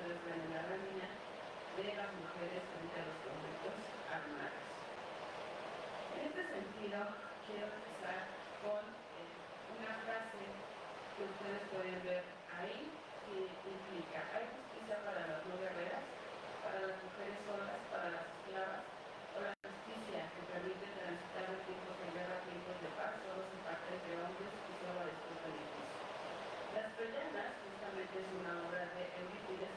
ustedes ven en la lámina, de las mujeres frente a los conflictos armados. En este sentido, quiero empezar con una frase que ustedes pueden ver ahí, que implica: hay justicia para las no guerreras, para las mujeres solas, para las esclavas, o la justicia que permite transitar de tiempos de guerra a tiempos de paz, solo se parte entre hombres y solo después del edificio. Las Troyanas justamente es una obra de Eurípides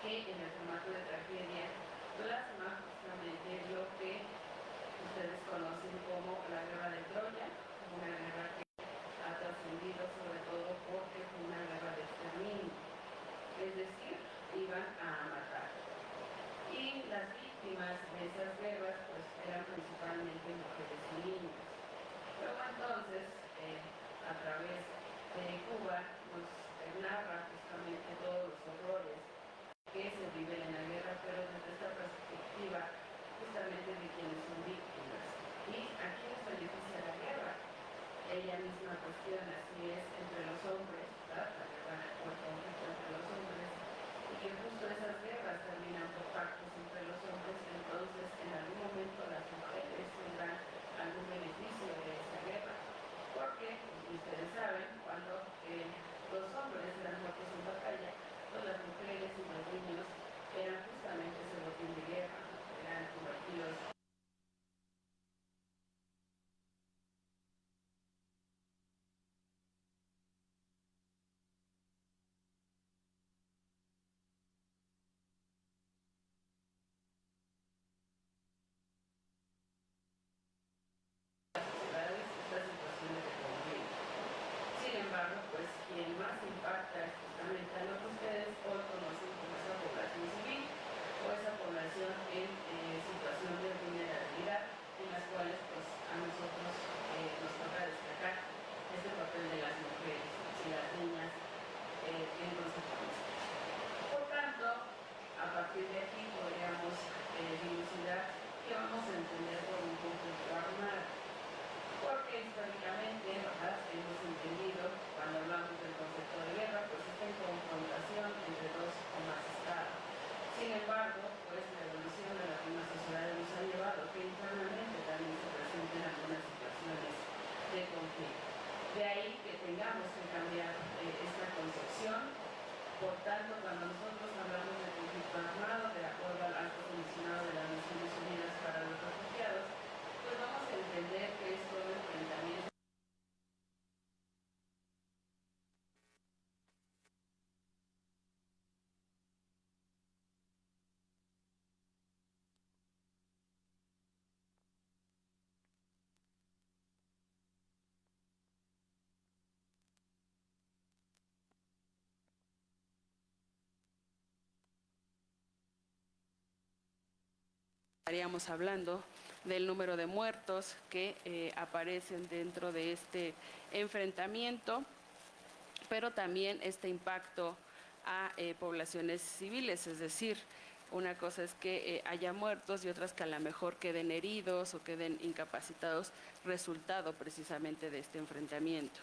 que en el formato de tragedia plasma justamente lo que ustedes conocen como la guerra de Troya, una guerra que ha trascendido sobre todo porque fue una guerra de exterminio, es decir, iban a matar. Y las víctimas de esas guerras pues eran principalmente mujeres y niños. Luego entonces, a través de Cuba, nos narra justamente todos los horrores que se viven en la guerra, pero desde esta perspectiva justamente de quienes son víctimas. ¿Y a quiénes beneficia la guerra? Ella misma cuestiona si es entre los hombres, ¿verdad? La guerra o el conflicto entre los hombres, y que justo esas guerras terminan por pactos entre los hombres, entonces en algún momento las mujeres tendrán algún beneficio de esa guerra. Porque, ustedes saben, cuando los hombres eran muertos en batalla, pues las mujeres y los niños eran justamente ese botín de guerra, eran convertidos estas situaciones de conflicto. Sin embargo, pues quien más impacta es justamente a lo que ustedes hoy conocen como esa población civil o esa población en situación de vulnerabilidad, en las cuales pues a nosotros nos toca destacar este papel de las mujeres y las niñas en consecuencia. Por tanto, a partir de aquí podríamos dilucidar qué vamos a entender por un conflicto armado. Porque históricamente, ¿verdad?, hemos entendido, cuando hablamos del concepto de guerra, pues esta confrontación entre dos o más estados. Sin embargo, pues la evolución de las mismas sociedades nos ha llevado a que internamente también se presenten algunas situaciones de conflicto. De ahí que tengamos que cambiar esta concepción. Por tanto, cuando nosotros hablamos de conflicto armado, de acuerdo al alto comisionado de las Naciones Unidas para los Refugiados, pues vamos a entender que es todo enfrentamiento. Estaríamos hablando del número de muertos que aparecen dentro de este enfrentamiento, pero también este impacto a poblaciones civiles, es decir, una cosa es que haya muertos y otras que a lo mejor queden heridos o queden incapacitados, resultado precisamente de este enfrentamiento.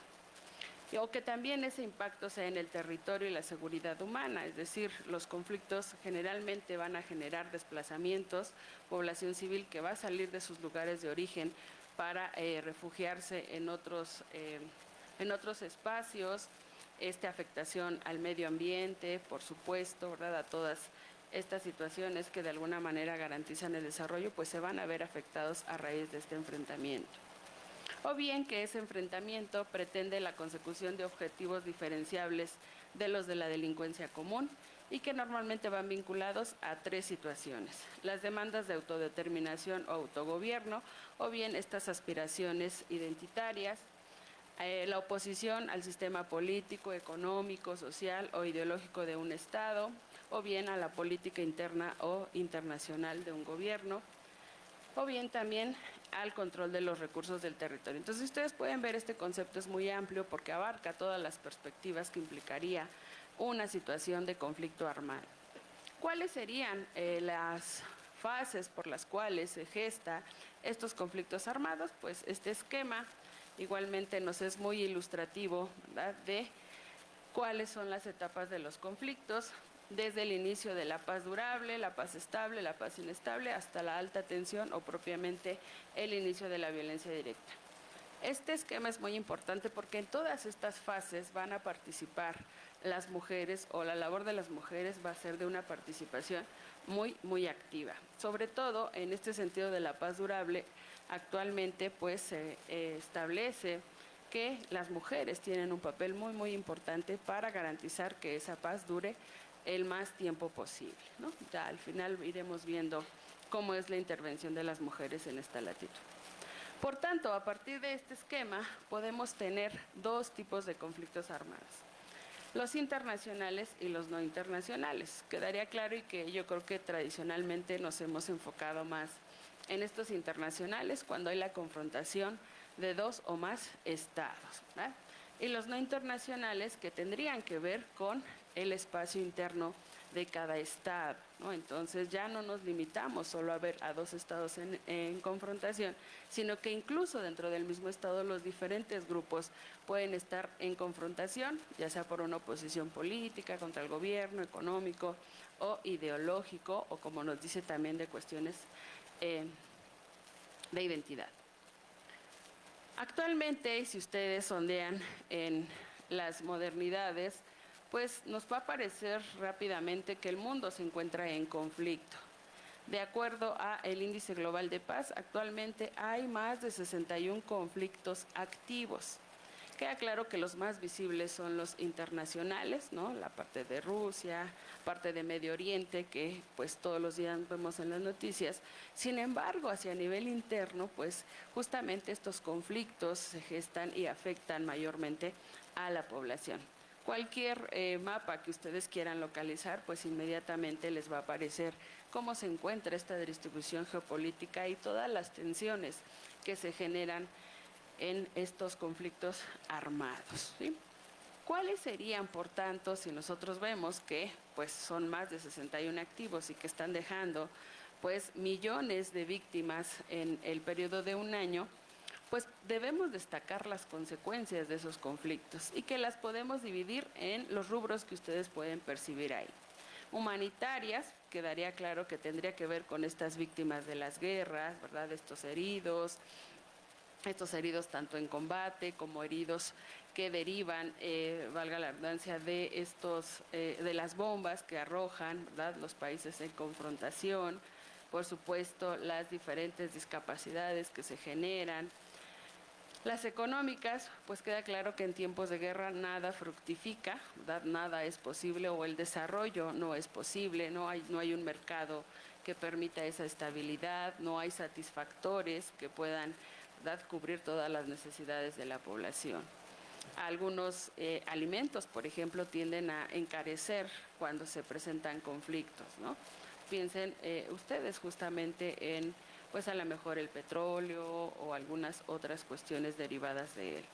O que también ese impacto sea en el territorio y la seguridad humana, es decir, los conflictos generalmente van a generar desplazamientos, población civil que va a salir de sus lugares de origen para refugiarse en otros espacios, afectación al medio ambiente, por supuesto, ¿verdad?, a todas estas situaciones que de alguna manera garantizan el desarrollo, pues se van a ver afectados a raíz de este enfrentamiento. O bien que ese enfrentamiento pretende la consecución de objetivos diferenciables de los de la delincuencia común y que normalmente van vinculados a tres situaciones: las demandas de autodeterminación o autogobierno, o bien estas aspiraciones identitarias, la oposición al sistema político, económico, social o ideológico de un Estado, o bien a la política interna o internacional de un gobierno, o bien también al control de los recursos del territorio. Entonces ustedes pueden ver, este concepto es muy amplio porque abarca todas las perspectivas que implicaría una situación de conflicto armado. ¿Cuáles serían las fases por las cuales se gesta estos conflictos armados? Pues este esquema igualmente nos es muy ilustrativo, ¿verdad?, de cuáles son las etapas de los conflictos, desde el inicio de la paz durable, la paz estable, la paz inestable, hasta la alta tensión o propiamente el inicio de la violencia directa. Este esquema es muy importante porque en todas estas fases van a participar las mujeres, o la labor de las mujeres va a ser de una participación muy activa. Sobre todo en este sentido de la paz durable, actualmente pues se establece que las mujeres tienen un papel muy importante para garantizar que esa paz dure el más tiempo posible, ¿no? Ya al final iremos viendo cómo es la intervención de las mujeres en esta latitud. Por tanto, a partir de este esquema podemos tener dos tipos de conflictos armados: los internacionales y los no internacionales. Quedaría claro, y que yo creo que tradicionalmente nos hemos enfocado más en estos internacionales cuando hay la confrontación de dos o más estados, ¿verdad? Y los no internacionales, que tendrían que ver con el espacio interno de cada estado, ¿no? Entonces ya no nos limitamos solo a ver a dos estados en confrontación, sino que incluso dentro del mismo estado los diferentes grupos pueden estar en confrontación, ya sea por una oposición política contra el gobierno, económico o ideológico, o como nos dice también de cuestiones de identidad. Actualmente, si ustedes sondean en las modernidades, pues nos va a parecer rápidamente que el mundo se encuentra en conflicto. De acuerdo al Índice Global de Paz, actualmente hay más de 61 conflictos activos. Queda claro que los más visibles son los internacionales, ¿no? La parte de Rusia, parte de Medio Oriente, que pues todos los días vemos en las noticias. Sin embargo, hacia nivel interno, pues justamente estos conflictos se gestan y afectan mayormente a la población. Cualquier mapa que ustedes quieran localizar, pues inmediatamente les va a aparecer cómo se encuentra esta distribución geopolítica y todas las tensiones que se generan en estos conflictos armados, ¿sí? ¿Cuáles serían, por tanto, si nosotros vemos que pues son más de 61 activos y que están dejando pues millones de víctimas en el periodo de un año? Pues debemos destacar las consecuencias de esos conflictos y que las podemos dividir en los rubros que ustedes pueden percibir ahí. Humanitarias, quedaría claro que tendría que ver con estas víctimas de las guerras, ¿verdad? Estos heridos tanto en combate como heridos que derivan, valga la redundancia, de las bombas que arrojan, ¿verdad?, los países en confrontación. Por supuesto, las diferentes discapacidades que se generan. Las económicas, pues queda claro que en tiempos de guerra nada fructifica, ¿verdad? Nada es posible, o el desarrollo no es posible, no hay un mercado que permita esa estabilidad, no hay satisfactores que puedan, ¿verdad?, cubrir todas las necesidades de la población. Algunos alimentos, por ejemplo, tienden a encarecer cuando se presentan conflictos, ¿no? Piensen ustedes justamente en, pues a lo mejor el petróleo o algunas otras cuestiones derivadas de él.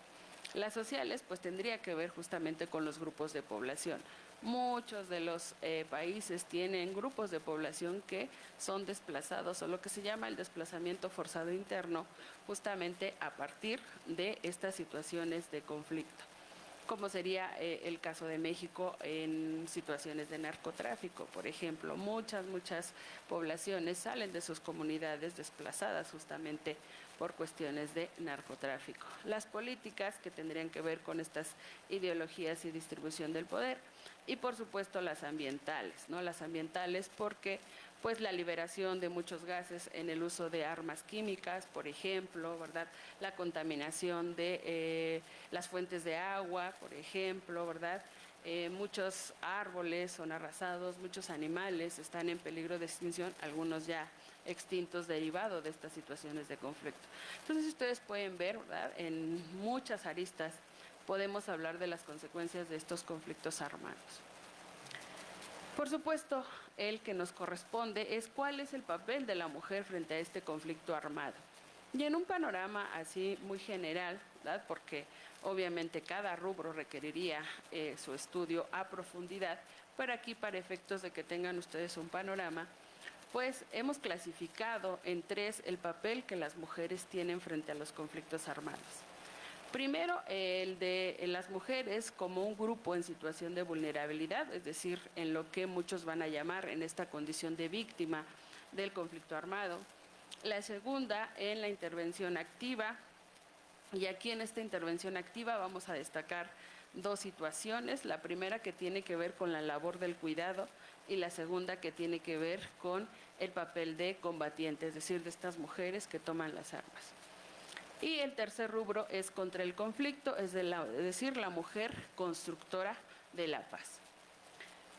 Las sociales, pues tendría que ver justamente con los grupos de población. Muchos de los países tienen grupos de población que son desplazados, o lo que se llama el desplazamiento forzado interno, justamente a partir de estas situaciones de conflicto, como sería el caso de México en situaciones de narcotráfico, por ejemplo. Muchas poblaciones salen de sus comunidades desplazadas justamente por cuestiones de narcotráfico. Las políticas, que tendrían que ver con estas ideologías y distribución del poder, y por supuesto las ambientales, ¿no? Las ambientales porque pues la liberación de muchos gases en el uso de armas químicas, por ejemplo, ¿verdad? La contaminación de las fuentes de agua, por ejemplo, ¿verdad? Muchos árboles son arrasados, muchos animales están en peligro de extinción, algunos ya extintos derivado de estas situaciones de conflicto. Entonces ustedes pueden ver, ¿verdad?, en muchas aristas podemos hablar de las consecuencias de estos conflictos armados. Por supuesto, el que nos corresponde es cuál es el papel de la mujer frente a este conflicto armado. Y en un panorama así muy general, ¿verdad?, porque obviamente cada rubro requeriría su estudio a profundidad, pero aquí, para efectos de que tengan ustedes un panorama, pues hemos clasificado en tres el papel que las mujeres tienen frente a los conflictos armados. Primero, el de las mujeres como un grupo en situación de vulnerabilidad, es decir, en lo que muchos van a llamar en esta condición de víctima del conflicto armado. La segunda, en la intervención activa, y aquí en esta intervención activa vamos a destacar dos situaciones, la primera que tiene que ver con la labor del cuidado y la segunda que tiene que ver con el papel de combatiente, es decir, de estas mujeres que toman las armas. Y el tercer rubro es contra el conflicto, es decir, la mujer constructora de la paz.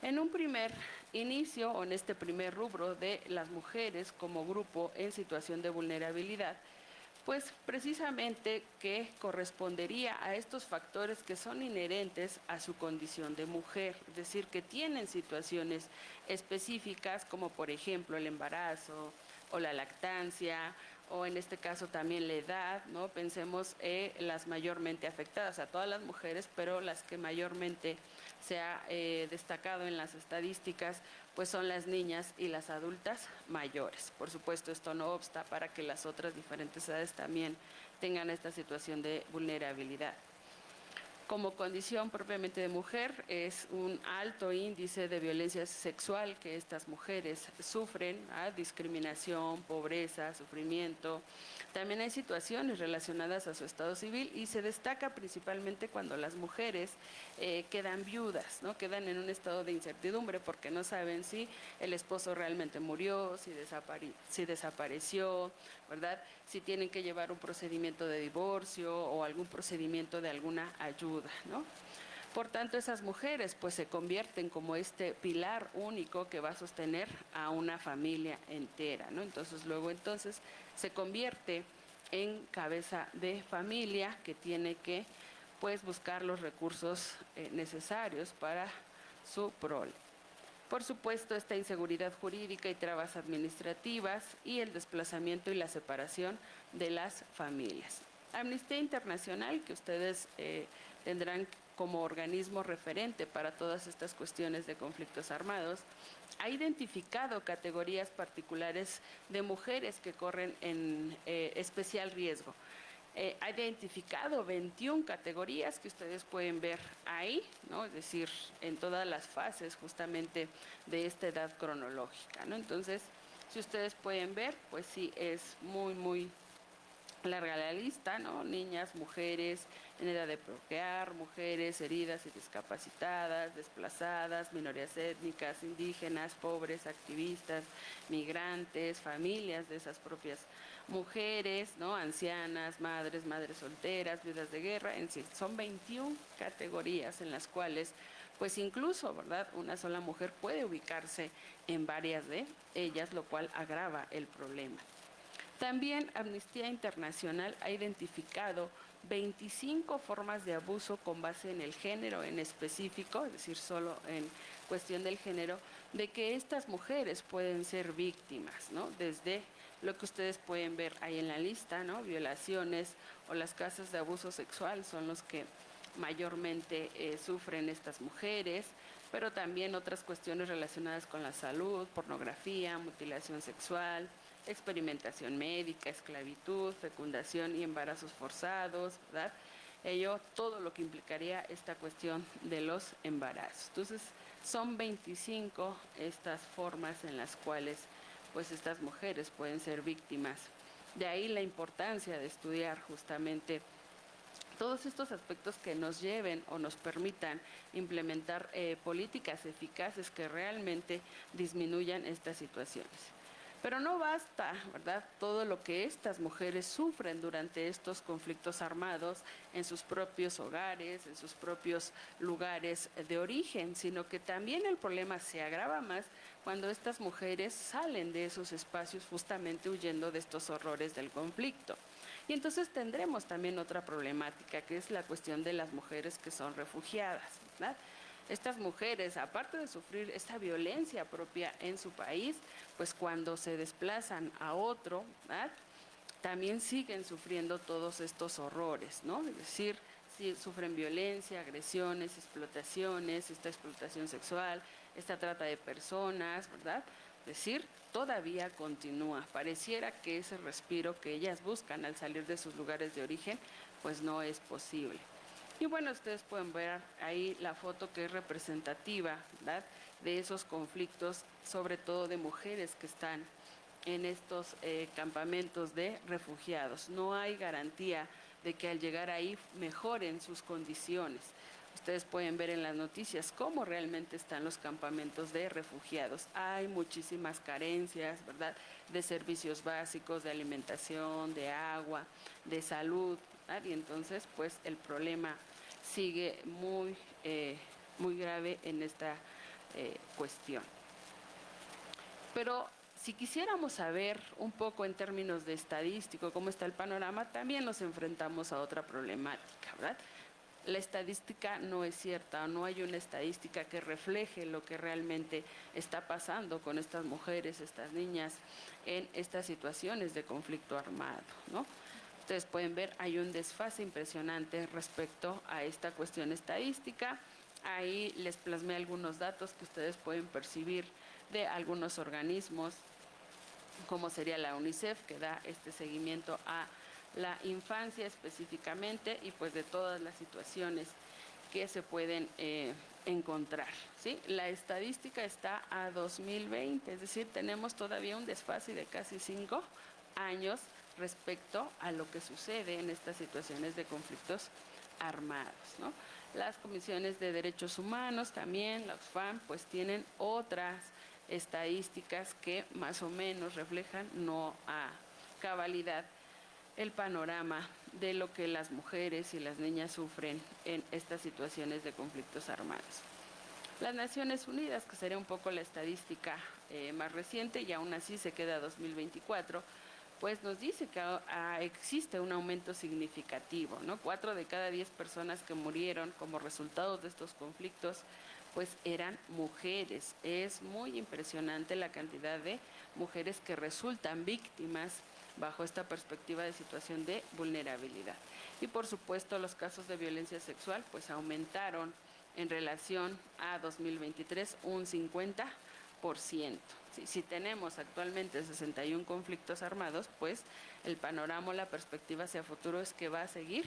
En un primer inicio, o en este primer rubro de las mujeres como grupo en situación de vulnerabilidad, pues precisamente que correspondería a estos factores que son inherentes a su condición de mujer, es decir, que tienen situaciones específicas como por ejemplo el embarazo o la lactancia, o en este caso también la edad, ¿no? Pensemos las mayormente afectadas, a todas las mujeres, pero las que mayormente se ha destacado en las estadísticas, pues son las niñas y las adultas mayores. Por supuesto, esto no obsta para que las otras diferentes edades también tengan esta situación de vulnerabilidad. Como condición propiamente de mujer, es un alto índice de violencia sexual que estas mujeres sufren, discriminación, pobreza, sufrimiento. También hay situaciones relacionadas a su estado civil y se destaca principalmente cuando las mujeres quedan viudas, ¿no? Quedan en un estado de incertidumbre porque no saben si el esposo realmente murió, si desapareció, ¿verdad? Si tienen que llevar un procedimiento de divorcio o algún procedimiento de alguna ayuda, ¿no? Por tanto, esas mujeres pues se convierten como este pilar único que va a sostener a una familia entera, ¿no? Entonces se convierte en cabeza de familia que tiene que pues buscar los recursos necesarios para su prole. Por supuesto, esta inseguridad jurídica y trabas administrativas y el desplazamiento y la separación de las familias. Amnistía Internacional, que ustedes tendrán como organismo referente para todas estas cuestiones de conflictos armados, ha identificado categorías particulares de mujeres que corren en especial riesgo. Ha identificado 21 categorías que ustedes pueden ver ahí, ¿no? Es decir, en todas las fases justamente de esta edad cronológica, ¿no? Entonces, si ustedes pueden ver, pues sí, es muy larga la lista, ¿no? Niñas, mujeres en edad de procrear, mujeres heridas y discapacitadas, desplazadas, minorías étnicas, indígenas, pobres, activistas, migrantes, familias de esas propias mujeres, ¿no? Ancianas, madres solteras, viudas de guerra, en sí, son 21 categorías en las cuales pues incluso, ¿verdad?, una sola mujer puede ubicarse en varias de ellas, lo cual agrava el problema. También Amnistía Internacional ha identificado 25 formas de abuso con base en el género en específico, es decir, solo en cuestión del género, de que estas mujeres pueden ser víctimas, ¿no? Desde lo que ustedes pueden ver ahí en la lista, ¿no? Violaciones o las casos de abuso sexual son los que mayormente sufren estas mujeres, pero también otras cuestiones relacionadas con la salud, pornografía, mutilación sexual, experimentación médica, esclavitud, fecundación y embarazos forzados, ¿verdad? Todo lo que implicaría esta cuestión de los embarazos. Entonces, son 25 estas formas en las cuales pues estas mujeres pueden ser víctimas. De ahí la importancia de estudiar justamente todos estos aspectos que nos lleven o nos permitan implementar políticas eficaces que realmente disminuyan estas situaciones. Pero no basta, ¿verdad?, todo lo que estas mujeres sufren durante estos conflictos armados en sus propios hogares, en sus propios lugares de origen, sino que también el problema se agrava más cuando estas mujeres salen de esos espacios justamente huyendo de estos horrores del conflicto. Y entonces tendremos también otra problemática, que es la cuestión de las mujeres que son refugiadas, ¿verdad? Estas mujeres, aparte de sufrir esta violencia propia en su país, pues cuando se desplazan a otro, ¿verdad?, también siguen sufriendo todos estos horrores, ¿no? Es decir, si sufren violencia, agresiones, explotaciones, esta explotación sexual, esta trata de personas, ¿verdad? Es decir, todavía continúa. Pareciera que ese respiro que ellas buscan al salir de sus lugares de origen, pues no es posible. Y bueno, ustedes pueden ver ahí la foto que es representativa, ¿verdad?, de esos conflictos, sobre todo de mujeres que están en estos campamentos de refugiados. No hay garantía de que al llegar ahí mejoren sus condiciones. Ustedes pueden ver en las noticias cómo realmente están los campamentos de refugiados. Hay muchísimas carencias, ¿verdad?, de servicios básicos, de alimentación, de agua, de salud, ¿verdad? Y entonces, pues, el problema sigue muy grave en esta cuestión. Pero si quisiéramos saber un poco en términos de estadístico cómo está el panorama, también nos enfrentamos a otra problemática, ¿verdad? La estadística no es cierta, no hay una estadística que refleje lo que realmente está pasando con estas mujeres, estas niñas, en estas situaciones de conflicto armado, ¿no? Ustedes pueden ver, hay un desfase impresionante respecto a esta cuestión estadística. Ahí les plasmé algunos datos que ustedes pueden percibir de algunos organismos, como sería la UNICEF, que da este seguimiento a la infancia específicamente, y pues de todas las situaciones que se pueden encontrar, ¿sí? La estadística está a 2020, es decir, tenemos todavía un desfase de casi 5 años respecto a lo que sucede en estas situaciones de conflictos armados, ¿no? Las comisiones de derechos humanos también, la Oxfam, pues tienen otras estadísticas que más o menos reflejan, no a cabalidad, el panorama de lo que las mujeres y las niñas sufren en estas situaciones de conflictos armados. Las Naciones Unidas, que sería un poco la estadística más reciente, y aún así se queda 2024, pues nos dice que existe un aumento significativo, ¿no? 4 de cada 10 personas que murieron como resultado de estos conflictos, pues eran mujeres. Es muy impresionante la cantidad de mujeres que resultan víctimas bajo esta perspectiva de situación de vulnerabilidad. Y por supuesto los casos de violencia sexual pues aumentaron en relación a 2023 un 50%. Si tenemos actualmente 61 conflictos armados, pues el panorama, la perspectiva hacia futuro es que va a seguir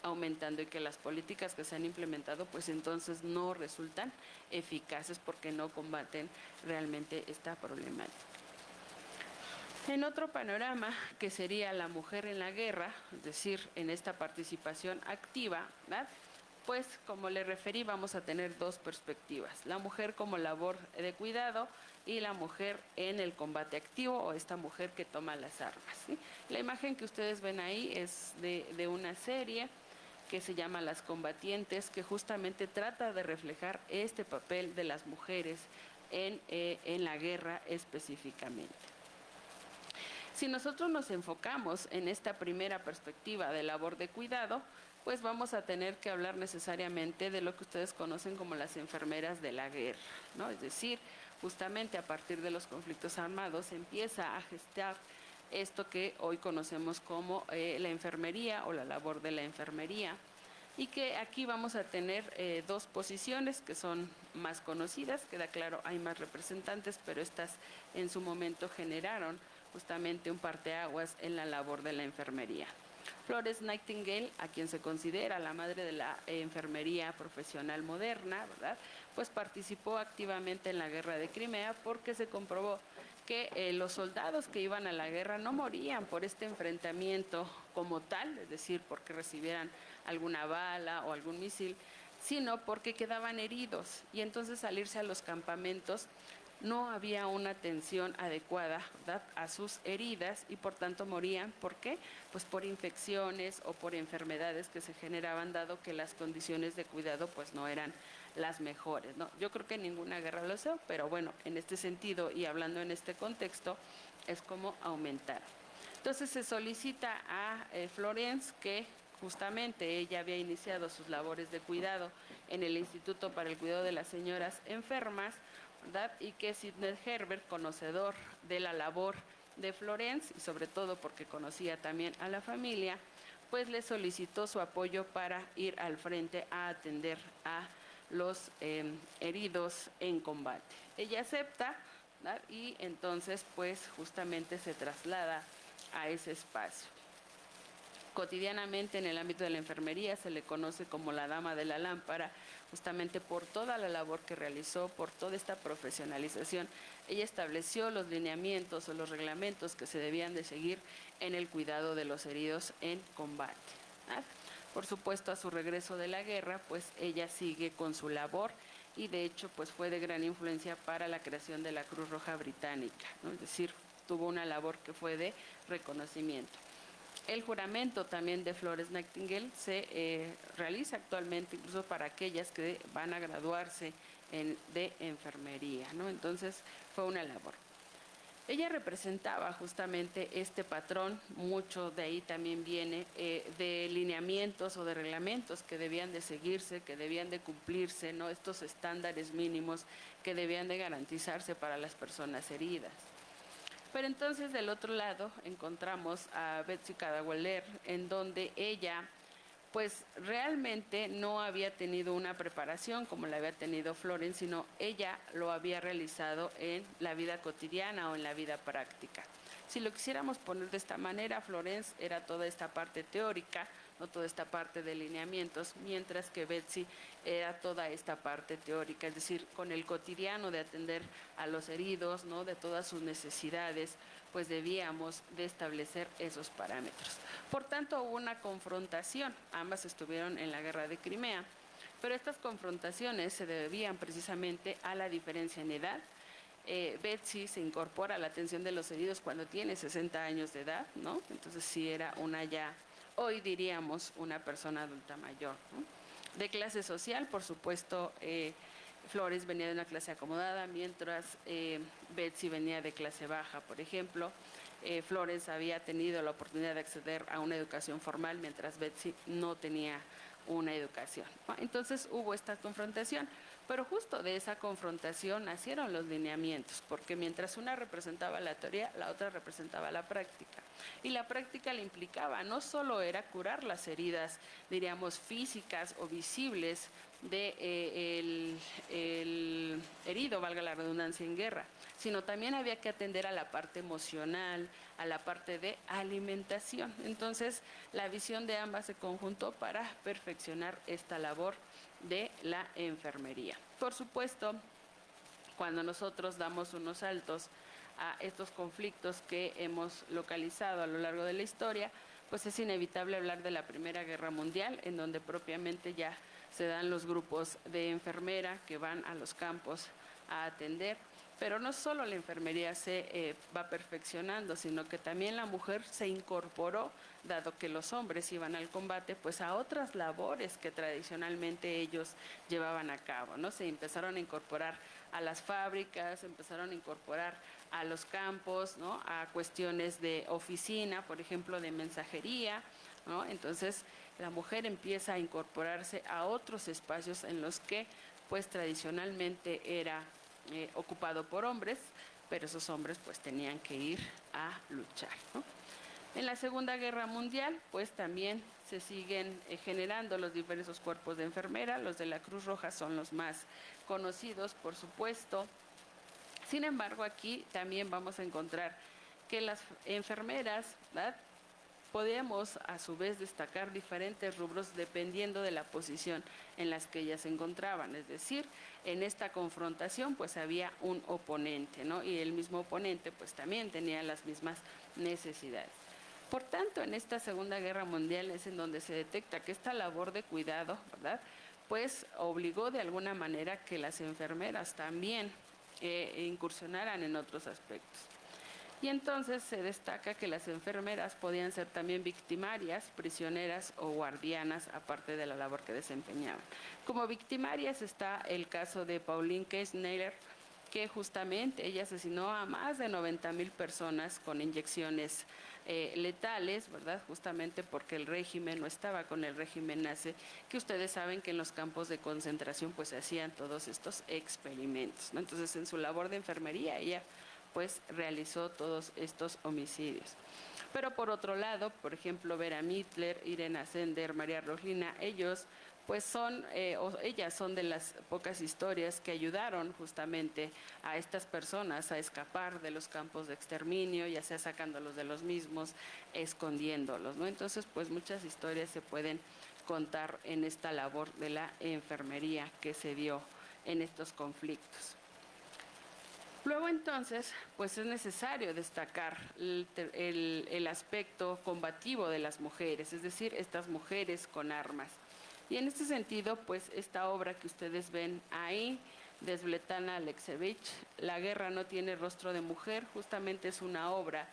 aumentando y que las políticas que se han implementado pues entonces no resultan eficaces porque no combaten realmente esta problemática. En otro panorama, que sería la mujer en la guerra, es decir, en esta participación activa, ¿verdad?, pues como le referí, vamos a tener dos perspectivas: la mujer como labor de cuidado y la mujer en el combate activo, o esta mujer que toma las armas, ¿sí? La imagen que ustedes ven ahí es de una serie que se llama Las Combatientes, que justamente trata de reflejar este papel de las mujeres en la guerra específicamente. Si nosotros nos enfocamos en esta primera perspectiva de labor de cuidado, pues vamos a tener que hablar necesariamente de lo que ustedes conocen como las enfermeras de la guerra, ¿no? Es decir, justamente a partir de los conflictos armados se empieza a gestar esto que hoy conocemos como la enfermería o la labor de la enfermería, y que aquí vamos a tener dos posiciones que son más conocidas. Queda claro, hay más representantes, pero estas en su momento generaron justamente un parteaguas en la labor de la enfermería. Florence Nightingale, a quien se considera la madre de la enfermería profesional moderna, ¿verdad?, pues participó activamente en la guerra de Crimea porque se comprobó que los soldados que iban a la guerra no morían por este enfrentamiento como tal, es decir, porque recibieran alguna bala o algún misil, sino porque quedaban heridos, y entonces al irse a los campamentos no había una atención adecuada, ¿verdad?, a sus heridas, y por tanto morían. ¿Por qué? Pues por infecciones o por enfermedades que se generaban, dado que las condiciones de cuidado pues no eran las mejores, ¿no? Yo creo que en ninguna guerra lo sé, pero bueno, en este sentido y hablando en este contexto es como aumentar. Entonces se solicita a Florence, que justamente ella había iniciado sus labores de cuidado en el Instituto para el Cuidado de las Señoras Enfermas, ¿verdad?, y que Sidney Herbert, conocedor de la labor de Florence, y sobre todo porque conocía también a la familia, pues le solicitó su apoyo para ir al frente a atender a los heridos en combate. Ella acepta, ¿verdad?, y entonces pues justamente se traslada a ese espacio. Cotidianamente en el ámbito de la enfermería se le conoce como la dama de la lámpara, justamente por toda la labor que realizó, por toda esta profesionalización. Ella estableció los lineamientos o los reglamentos que se debían de seguir en el cuidado de los heridos en combate. Por supuesto, a su regreso de la guerra, pues ella sigue con su labor y de hecho pues fue de gran influencia para la creación de la Cruz Roja Británica, ¿no? Es decir, tuvo una labor que fue de reconocimiento. El juramento también de Florence Nightingale se realiza actualmente incluso para aquellas que van a graduarse de enfermería, ¿no? Entonces fue una labor. Ella representaba justamente este patrón, mucho de ahí también viene de lineamientos o de reglamentos que debían de seguirse, que debían de cumplirse, ¿no? Estos estándares mínimos que debían de garantizarse para las personas heridas. Pero entonces del otro lado encontramos a Betsy Cadwallader, en donde ella pues realmente no había tenido una preparación como la había tenido Florence, sino ella lo había realizado en la vida cotidiana o en la vida práctica. Si lo quisiéramos poner de esta manera, Florence era toda esta parte teórica, no toda esta parte de lineamientos, mientras que Betsy era toda esta parte teórica, es decir, con el cotidiano de atender a los heridos, ¿no? De todas sus necesidades, pues debíamos de establecer esos parámetros. Por tanto, hubo una confrontación, ambas estuvieron en la guerra de Crimea, pero estas confrontaciones se debían precisamente a la diferencia en edad. Betsy se incorpora a la atención de los heridos cuando tiene 60 años de edad, ¿no? Entonces sí era una ya, hoy diríamos, una persona adulta mayor, ¿no? De clase social, por supuesto, Florence venía de una clase acomodada, mientras Betsy venía de clase baja, por ejemplo. Florence había tenido la oportunidad de acceder a una educación formal, mientras Betsy no tenía una educación, ¿no? Entonces hubo esta confrontación, pero justo de esa confrontación nacieron los lineamientos, porque mientras una representaba la teoría, la otra representaba la práctica. Y la práctica le implicaba, no solo era curar las heridas, diríamos, físicas o visibles de el herido, valga la redundancia, en guerra, sino también había que atender a la parte emocional, a la parte de alimentación. Entonces, la visión de ambas se conjuntó para perfeccionar esta labor de la enfermería. Por supuesto, cuando nosotros damos unos saltos a estos conflictos que hemos localizado a lo largo de la historia, pues es inevitable hablar de la Primera Guerra Mundial, en donde propiamente ya se dan los grupos de enfermera que van a los campos a atender. Pero no solo la enfermería se va perfeccionando, sino que también la mujer se incorporó, dado que los hombres iban al combate, pues a otras labores que tradicionalmente ellos llevaban a cabo, ¿no? Se empezaron a incorporar a las fábricas, se empezaron a incorporar a los campos, ¿no? A cuestiones de oficina, por ejemplo, de mensajería, ¿no? Entonces la mujer empieza a incorporarse a otros espacios en los que pues tradicionalmente era ocupado por hombres, pero esos hombres pues tenían que ir a luchar, ¿no? En la Segunda Guerra Mundial pues también se siguen generando los diversos cuerpos de enfermera. Los de la Cruz Roja son los más conocidos, por supuesto. Sin embargo, aquí también vamos a encontrar que las enfermeras, ¿verdad?, podemos a su vez destacar diferentes rubros dependiendo de la posición en las que ellas se encontraban. Es decir, en esta confrontación pues había un oponente, ¿no? Y el mismo oponente pues también tenía las mismas necesidades. Por tanto, en esta Segunda Guerra Mundial es en donde se detecta que esta labor de cuidado, ¿verdad?, pues obligó de alguna manera que las enfermeras también incursionaran en otros aspectos. Y entonces se destaca que las enfermeras podían ser también victimarias, prisioneras o guardianas, aparte de la labor que desempeñaban. Como victimarias está el caso de Pauline Case-Naylor, que justamente ella asesinó a más de 90,000 personas con inyecciones letales, ¿verdad? Justamente porque el régimen no estaba con el régimen nazi, que ustedes saben que en los campos de concentración pues se hacían todos estos experimentos, ¿no? Entonces en su labor de enfermería ella pues realizó todos estos homicidios. Pero por otro lado, por ejemplo, Vera Mittler, Irena Sender, María Roslina, ellos pues ellas son de las pocas historias que ayudaron justamente a estas personas a escapar de los campos de exterminio, ya sea sacándolos de los mismos, escondiéndolos, ¿no? Entonces, pues muchas historias se pueden contar en esta labor de la enfermería que se dio en estos conflictos. Luego entonces, pues es necesario destacar el aspecto combativo de las mujeres, es decir, estas mujeres con armas. Y en este sentido, pues esta obra que ustedes ven ahí, de Svetlana Alexievich, La guerra no tiene rostro de mujer, justamente es una obra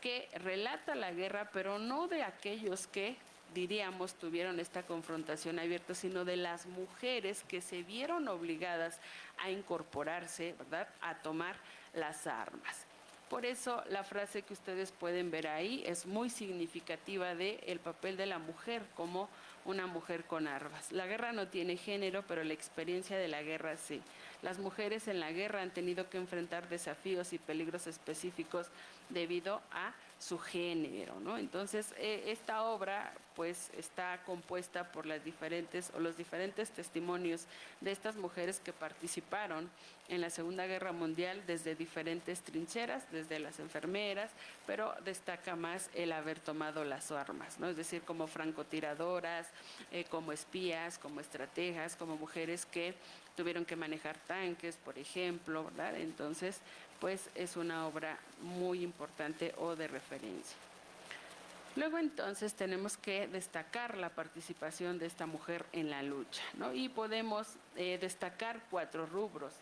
que relata la guerra, pero no de aquellos que, diríamos, tuvieron esta confrontación abierta, sino de las mujeres que se vieron obligadas a incorporarse, ¿verdad?, a tomar las armas. Por eso la frase que ustedes pueden ver ahí es muy significativa del papel de la mujer como una mujer con armas. La guerra no tiene género, pero la experiencia de la guerra sí. Las mujeres en la guerra han tenido que enfrentar desafíos y peligros específicos debido a su género, ¿no? Entonces, esta obra pues está compuesta por los diferentes testimonios de estas mujeres que participaron en la Segunda Guerra Mundial desde diferentes trincheras, desde las enfermeras, pero destaca más el haber tomado las armas, ¿no? Es decir, como francotiradoras, como espías, como estrategas, como mujeres que tuvieron que manejar tanques, por ejemplo, ¿verdad? Entonces, pues es una obra muy importante o de referencia. Luego entonces tenemos que destacar la participación de esta mujer en la lucha, ¿no? Y podemos destacar 4 rubros.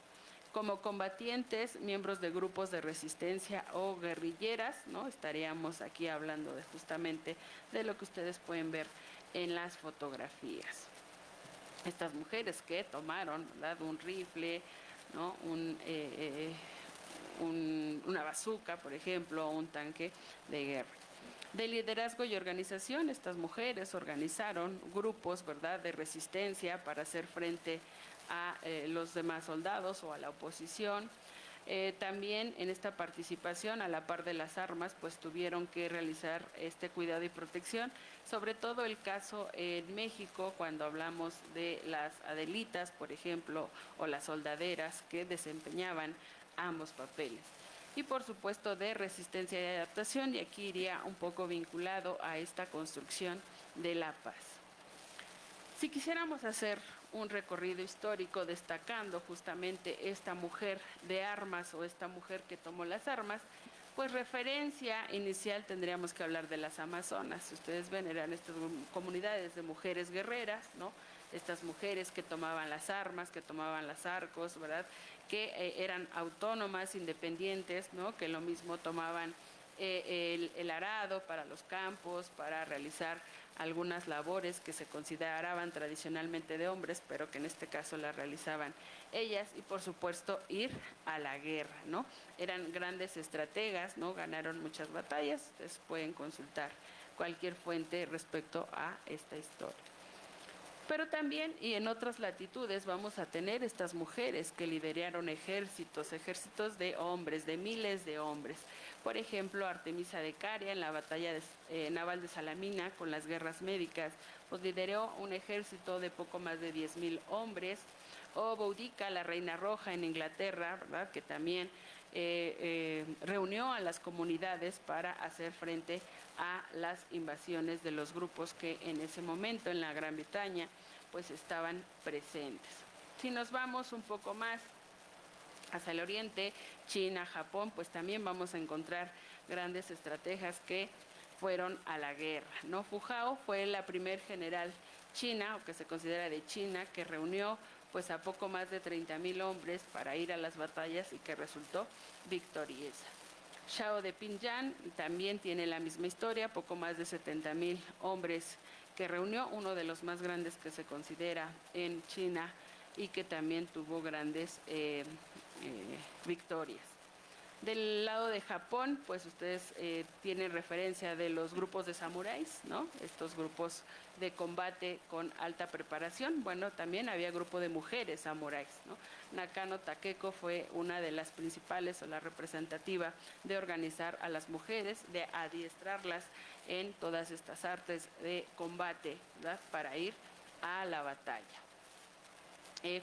Como combatientes, miembros de grupos de resistencia o guerrilleras, ¿no? Estaríamos aquí hablando justamente de lo que ustedes pueden ver en las fotografías. Estas mujeres que tomaron, ¿verdad?, un rifle, ¿no?, una bazuca, por ejemplo, o un tanque de guerra. De liderazgo y organización, estas mujeres organizaron grupos, ¿verdad?, de resistencia para hacer frente a los demás soldados o a la oposición. También en esta participación, a la par de las armas, pues tuvieron que realizar este cuidado y protección, sobre todo el caso en México, cuando hablamos de las adelitas, por ejemplo, o las soldaderas que desempeñaban ambos papeles. Y por supuesto de resistencia y adaptación, y aquí iría un poco vinculado a esta construcción de la paz. Si quisiéramos hacer un recorrido histórico destacando justamente esta mujer de armas o esta mujer que tomó las armas, pues referencia inicial tendríamos que hablar de las amazonas. Si ustedes ven, eran estas comunidades de mujeres guerreras, ¿no? Estas mujeres que tomaban las armas, que tomaban los arcos, ¿verdad?, que eran autónomas, independientes, ¿no?, que lo mismo tomaban el arado para los campos, para realizar algunas labores que se consideraban tradicionalmente de hombres, pero que en este caso las realizaban ellas, y por supuesto ir a la guerra, ¿no? Eran grandes estrategas, ¿no? Ganaron muchas batallas, ustedes pueden consultar cualquier fuente respecto a esta historia. Pero también, y en otras latitudes, vamos a tener estas mujeres que lideraron ejércitos de hombres, de miles de hombres. Por ejemplo, Artemisa de Caria en la batalla naval de Salamina con las guerras médicas, pues lideró un ejército de poco más de 10,000 hombres. O Boudica, la Reina Roja en Inglaterra, ¿verdad?, que también reunió a las comunidades para hacer frente a las invasiones de los grupos que en ese momento en la Gran Bretaña pues estaban presentes. Si nos vamos un poco más hacia el oriente, China, Japón, pues también vamos a encontrar grandes estrategas que fueron a la guerra, ¿no? Fu Hao fue la primer general china, o que se considera de China, que reunió pues a poco más de 30,000 hombres para ir a las batallas y que resultó victoriosa. Shao de Pingyang también tiene la misma historia, poco más de 70,000 hombres que reunió, uno de los más grandes que se considera en China y que también tuvo grandes victorias. Del lado de Japón, pues ustedes tienen referencia de los grupos de samuráis, ¿no? Estos grupos de combate con alta preparación. Bueno, también había grupo de mujeres samuráis, ¿no? Nakano Takeko fue una de las principales o la representativa de organizar a las mujeres, de adiestrarlas en todas estas artes de combate, ¿verdad?, para ir a la batalla.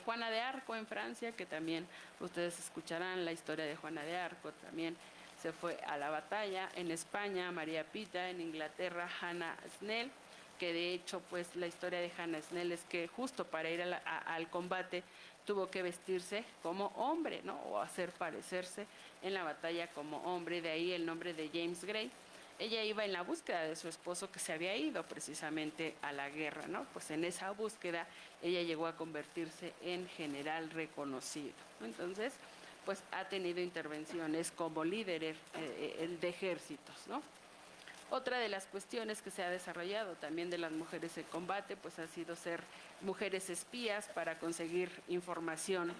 Juana de Arco en Francia, que también ustedes escucharán la historia de Juana de Arco, también se fue a la batalla. En España, María Pita. En Inglaterra, Hannah Snell, que de hecho pues la historia de Hannah Snell es que justo para ir al combate tuvo que vestirse como hombre, ¿no? O hacer parecerse en la batalla como hombre, de ahí el nombre de James Gray. Ella iba en la búsqueda de su esposo que se había ido precisamente a la guerra, ¿no? Pues en esa búsqueda ella llegó a convertirse en general reconocido. Entonces, pues ha tenido intervenciones como líder de ejércitos, ¿no? Otra de las cuestiones que se ha desarrollado también de las mujeres en combate, pues ha sido ser mujeres espías para conseguir información,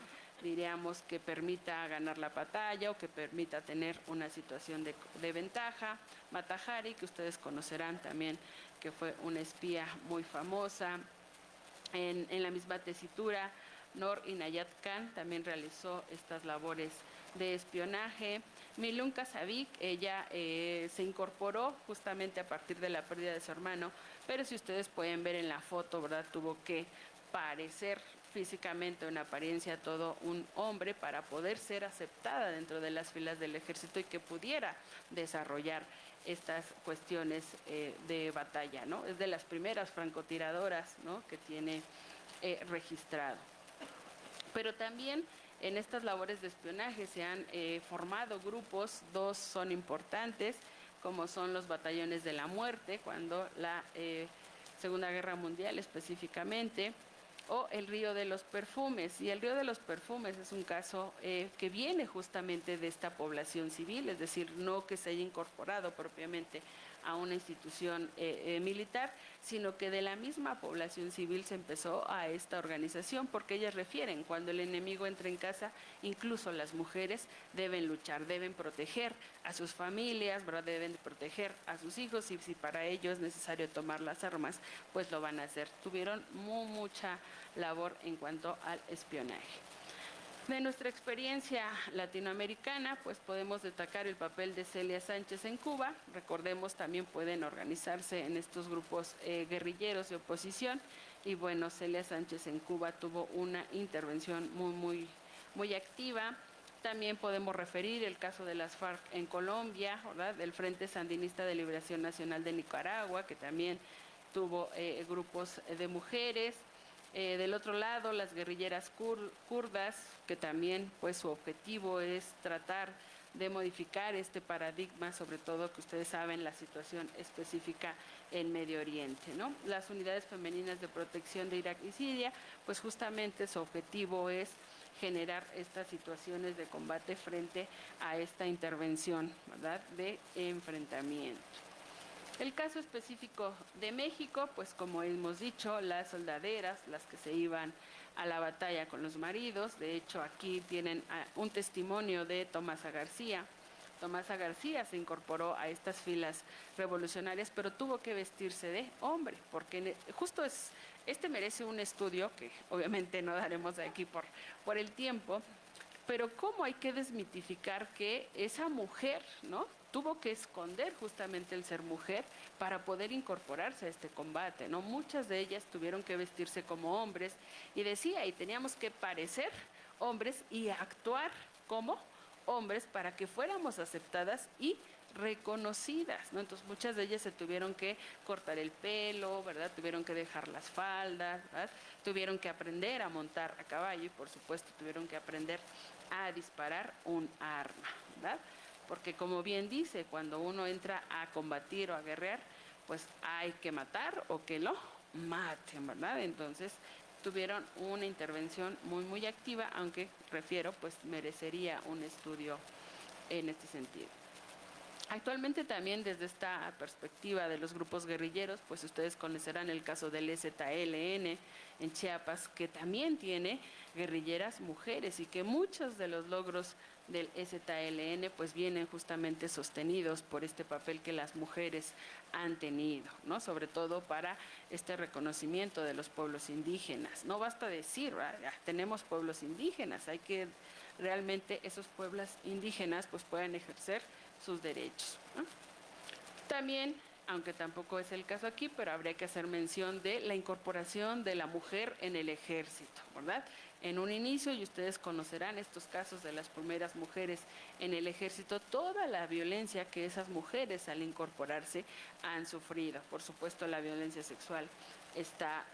diríamos, que permita ganar la batalla o que permita tener una situación de ventaja. Mata Hari, que ustedes conocerán también, que fue una espía muy famosa. En la misma tesitura, Noor Inayat Khan también realizó estas labores de espionaje. Milun Kasabik, ella se incorporó justamente a partir de la pérdida de su hermano, pero si ustedes pueden ver en la foto, ¿verdad? Tuvo que parecer físicamente, una apariencia, todo un hombre para poder ser aceptada dentro de las filas del ejército y que pudiera desarrollar estas cuestiones de batalla, ¿no? Es de las primeras francotiradoras, ¿no?, que tiene registrado. Pero también en estas labores de espionaje se han formado grupos, dos son importantes, como son los batallones de la muerte, cuando la Segunda Guerra Mundial específicamente, o el Río de los Perfumes. Y el Río de los Perfumes es un caso que viene justamente de esta población civil, es decir, no que se haya incorporado propiamente a una institución militar, sino que de la misma población civil se empezó a esta organización, porque ellas refieren, cuando el enemigo entra en casa, incluso las mujeres deben luchar, deben proteger a sus familias, ¿verdad? Deben proteger a sus hijos, y si para ello es necesario tomar las armas, pues lo van a hacer. Tuvieron mucha labor en cuanto al espionaje. De nuestra experiencia latinoamericana, pues podemos destacar el papel de Celia Sánchez en Cuba. Recordemos, también pueden organizarse en estos grupos guerrilleros de oposición. Y bueno, Celia Sánchez en Cuba tuvo una intervención muy activa. También podemos referir el caso de las FARC en Colombia, ¿verdad?, del Frente Sandinista de Liberación Nacional de Nicaragua, que también tuvo grupos de mujeres. Del otro lado, las guerrilleras kurdas, que también pues su objetivo es tratar de modificar este paradigma, sobre todo que ustedes saben la situación específica en Medio Oriente, ¿no? Las unidades femeninas de protección de Irak y Siria, pues justamente su objetivo es generar estas situaciones de combate frente a esta intervención, ¿verdad?, de enfrentamiento. El caso específico de México, pues como hemos dicho, las soldaderas, las que se iban a la batalla con los maridos. De hecho, aquí tienen un testimonio de Tomasa García. Tomasa García se incorporó a estas filas revolucionarias, pero tuvo que vestirse de hombre, porque justo este merece un estudio que obviamente no daremos aquí por el tiempo, pero cómo hay que desmitificar que esa mujer, ¿no?, tuvo que esconder justamente el ser mujer para poder incorporarse a este combate, ¿no? Muchas de ellas tuvieron que vestirse como hombres, y decía, y teníamos que parecer hombres y actuar como hombres para que fuéramos aceptadas y reconocidas, ¿no? Entonces muchas de ellas se tuvieron que cortar el pelo, ¿verdad? Tuvieron que dejar las faldas, ¿verdad? Tuvieron que aprender a montar a caballo y por supuesto tuvieron que aprender a disparar un arma, ¿verdad? Porque como bien dice, cuando uno entra a combatir o a guerrear, pues hay que matar o que lo maten, ¿verdad? Entonces tuvieron una intervención muy activa, aunque refiero, pues merecería un estudio en este sentido. Actualmente también desde esta perspectiva de los grupos guerrilleros, pues ustedes conocerán el caso del EZLN en Chiapas, que también tiene guerrilleras mujeres y que muchos de los logros del EZLN pues vienen justamente sostenidos por este papel que las mujeres han tenido, ¿no? Sobre todo para este reconocimiento de los pueblos indígenas. No basta decir, ¿verdad?, tenemos pueblos indígenas, hay que realmente esos pueblos indígenas pues puedan ejercer sus derechos, ¿no? También aunque tampoco es el caso aquí, pero habría que hacer mención de la incorporación de la mujer en el ejército, ¿verdad? En un inicio, y ustedes conocerán estos casos de las primeras mujeres en el ejército, toda la violencia que esas mujeres al incorporarse han sufrido. Por supuesto, la violencia sexual está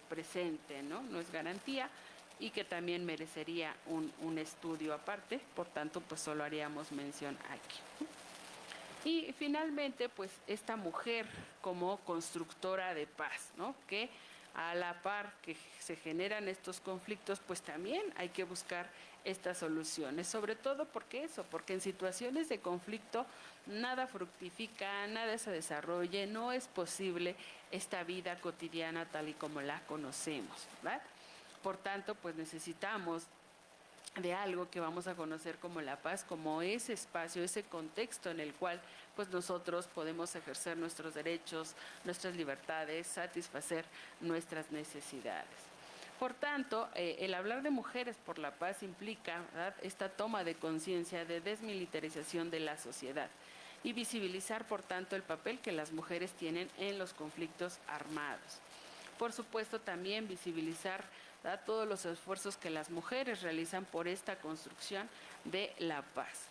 presente, ¿no? No es garantía, y que también merecería un estudio aparte, por tanto, pues solo haríamos mención aquí. Y finalmente, pues esta mujer como constructora de paz, ¿no? Que a la par que se generan estos conflictos, pues también hay que buscar estas soluciones, sobre todo porque en situaciones de conflicto nada fructifica, nada se desarrolla, no es posible esta vida cotidiana tal y como la conocemos, ¿verdad? Por tanto, pues necesitamos de algo que vamos a conocer como la paz, como ese espacio, ese contexto en el cual pues nosotros podemos ejercer nuestros derechos, nuestras libertades, satisfacer nuestras necesidades. Por tanto, el hablar de mujeres por la paz implica, ¿verdad?, esta toma de conciencia de desmilitarización de la sociedad y visibilizar, por tanto, el papel que las mujeres tienen en los conflictos armados. Por supuesto, también visibilizar todos los esfuerzos que las mujeres realizan por esta construcción de la paz.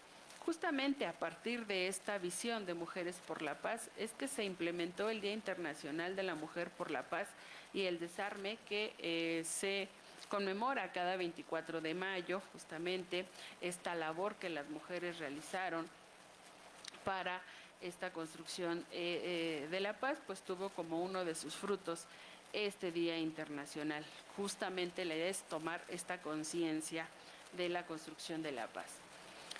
Justamente a partir de esta visión de Mujeres por la Paz es que se implementó el Día Internacional de la Mujer por la Paz y el Desarme, que se conmemora cada 24 de mayo, justamente esta labor que las mujeres realizaron para esta construcción de la paz, pues tuvo como uno de sus frutos este Día Internacional. Justamente la idea es tomar esta conciencia de la construcción de la paz.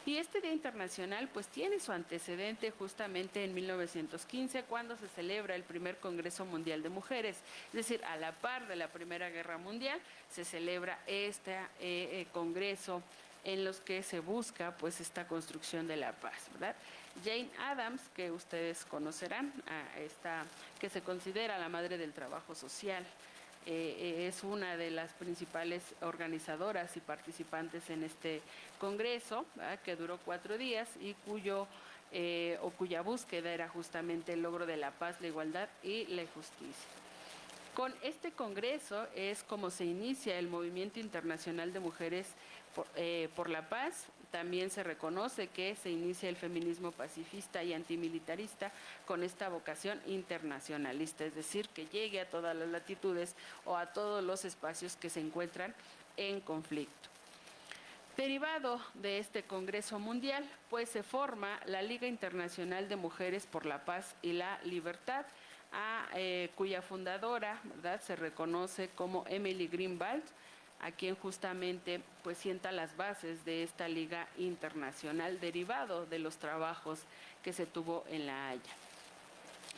Y este Día Internacional pues tiene su antecedente justamente en 1915, cuando se celebra el primer Congreso Mundial de Mujeres. Es decir, a la par de la Primera Guerra Mundial se celebra este congreso en los que se busca pues esta construcción de la paz, ¿verdad? Jane Addams, que ustedes conocerán, que se considera la madre del trabajo social, es una de las principales organizadoras y participantes en este congreso, ¿verdad?, que duró 4 días y cuya búsqueda era justamente el logro de la paz, la igualdad y la justicia. Con este congreso es como se inicia el Movimiento Internacional de Mujeres por la Paz. También se reconoce que se inicia el feminismo pacifista y antimilitarista con esta vocación internacionalista, es decir, que llegue a todas las latitudes o a todos los espacios que se encuentran en conflicto. Derivado de este Congreso Mundial, pues se forma la Liga Internacional de Mujeres por la Paz y la Libertad, cuya fundadora, ¿verdad?, se reconoce como Emily Greenwald, a quien justamente pues sienta las bases de esta Liga Internacional derivado de los trabajos que se tuvo en La Haya.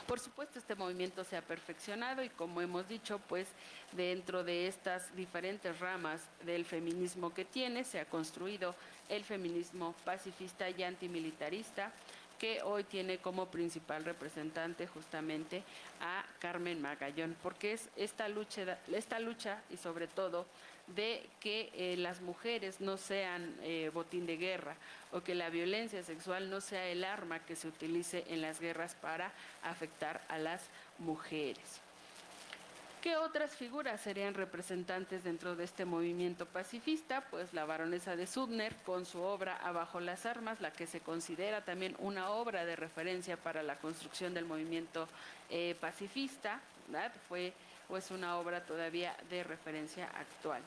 Por supuesto, este movimiento se ha perfeccionado y, como hemos dicho, pues dentro de estas diferentes ramas del feminismo que tiene, se ha construido el feminismo pacifista y antimilitarista, que hoy tiene como principal representante justamente a Carmen Magallón, porque es esta lucha y sobre todo de que las mujeres no sean botín de guerra o que la violencia sexual no sea el arma que se utilice en las guerras para afectar a las mujeres. ¿Qué otras figuras serían representantes dentro de este movimiento pacifista? Pues la baronesa de Suttner con su obra Abajo las armas, la que se considera también una obra de referencia para la construcción del movimiento pacifista, ¿verdad? Es una obra todavía de referencia actual.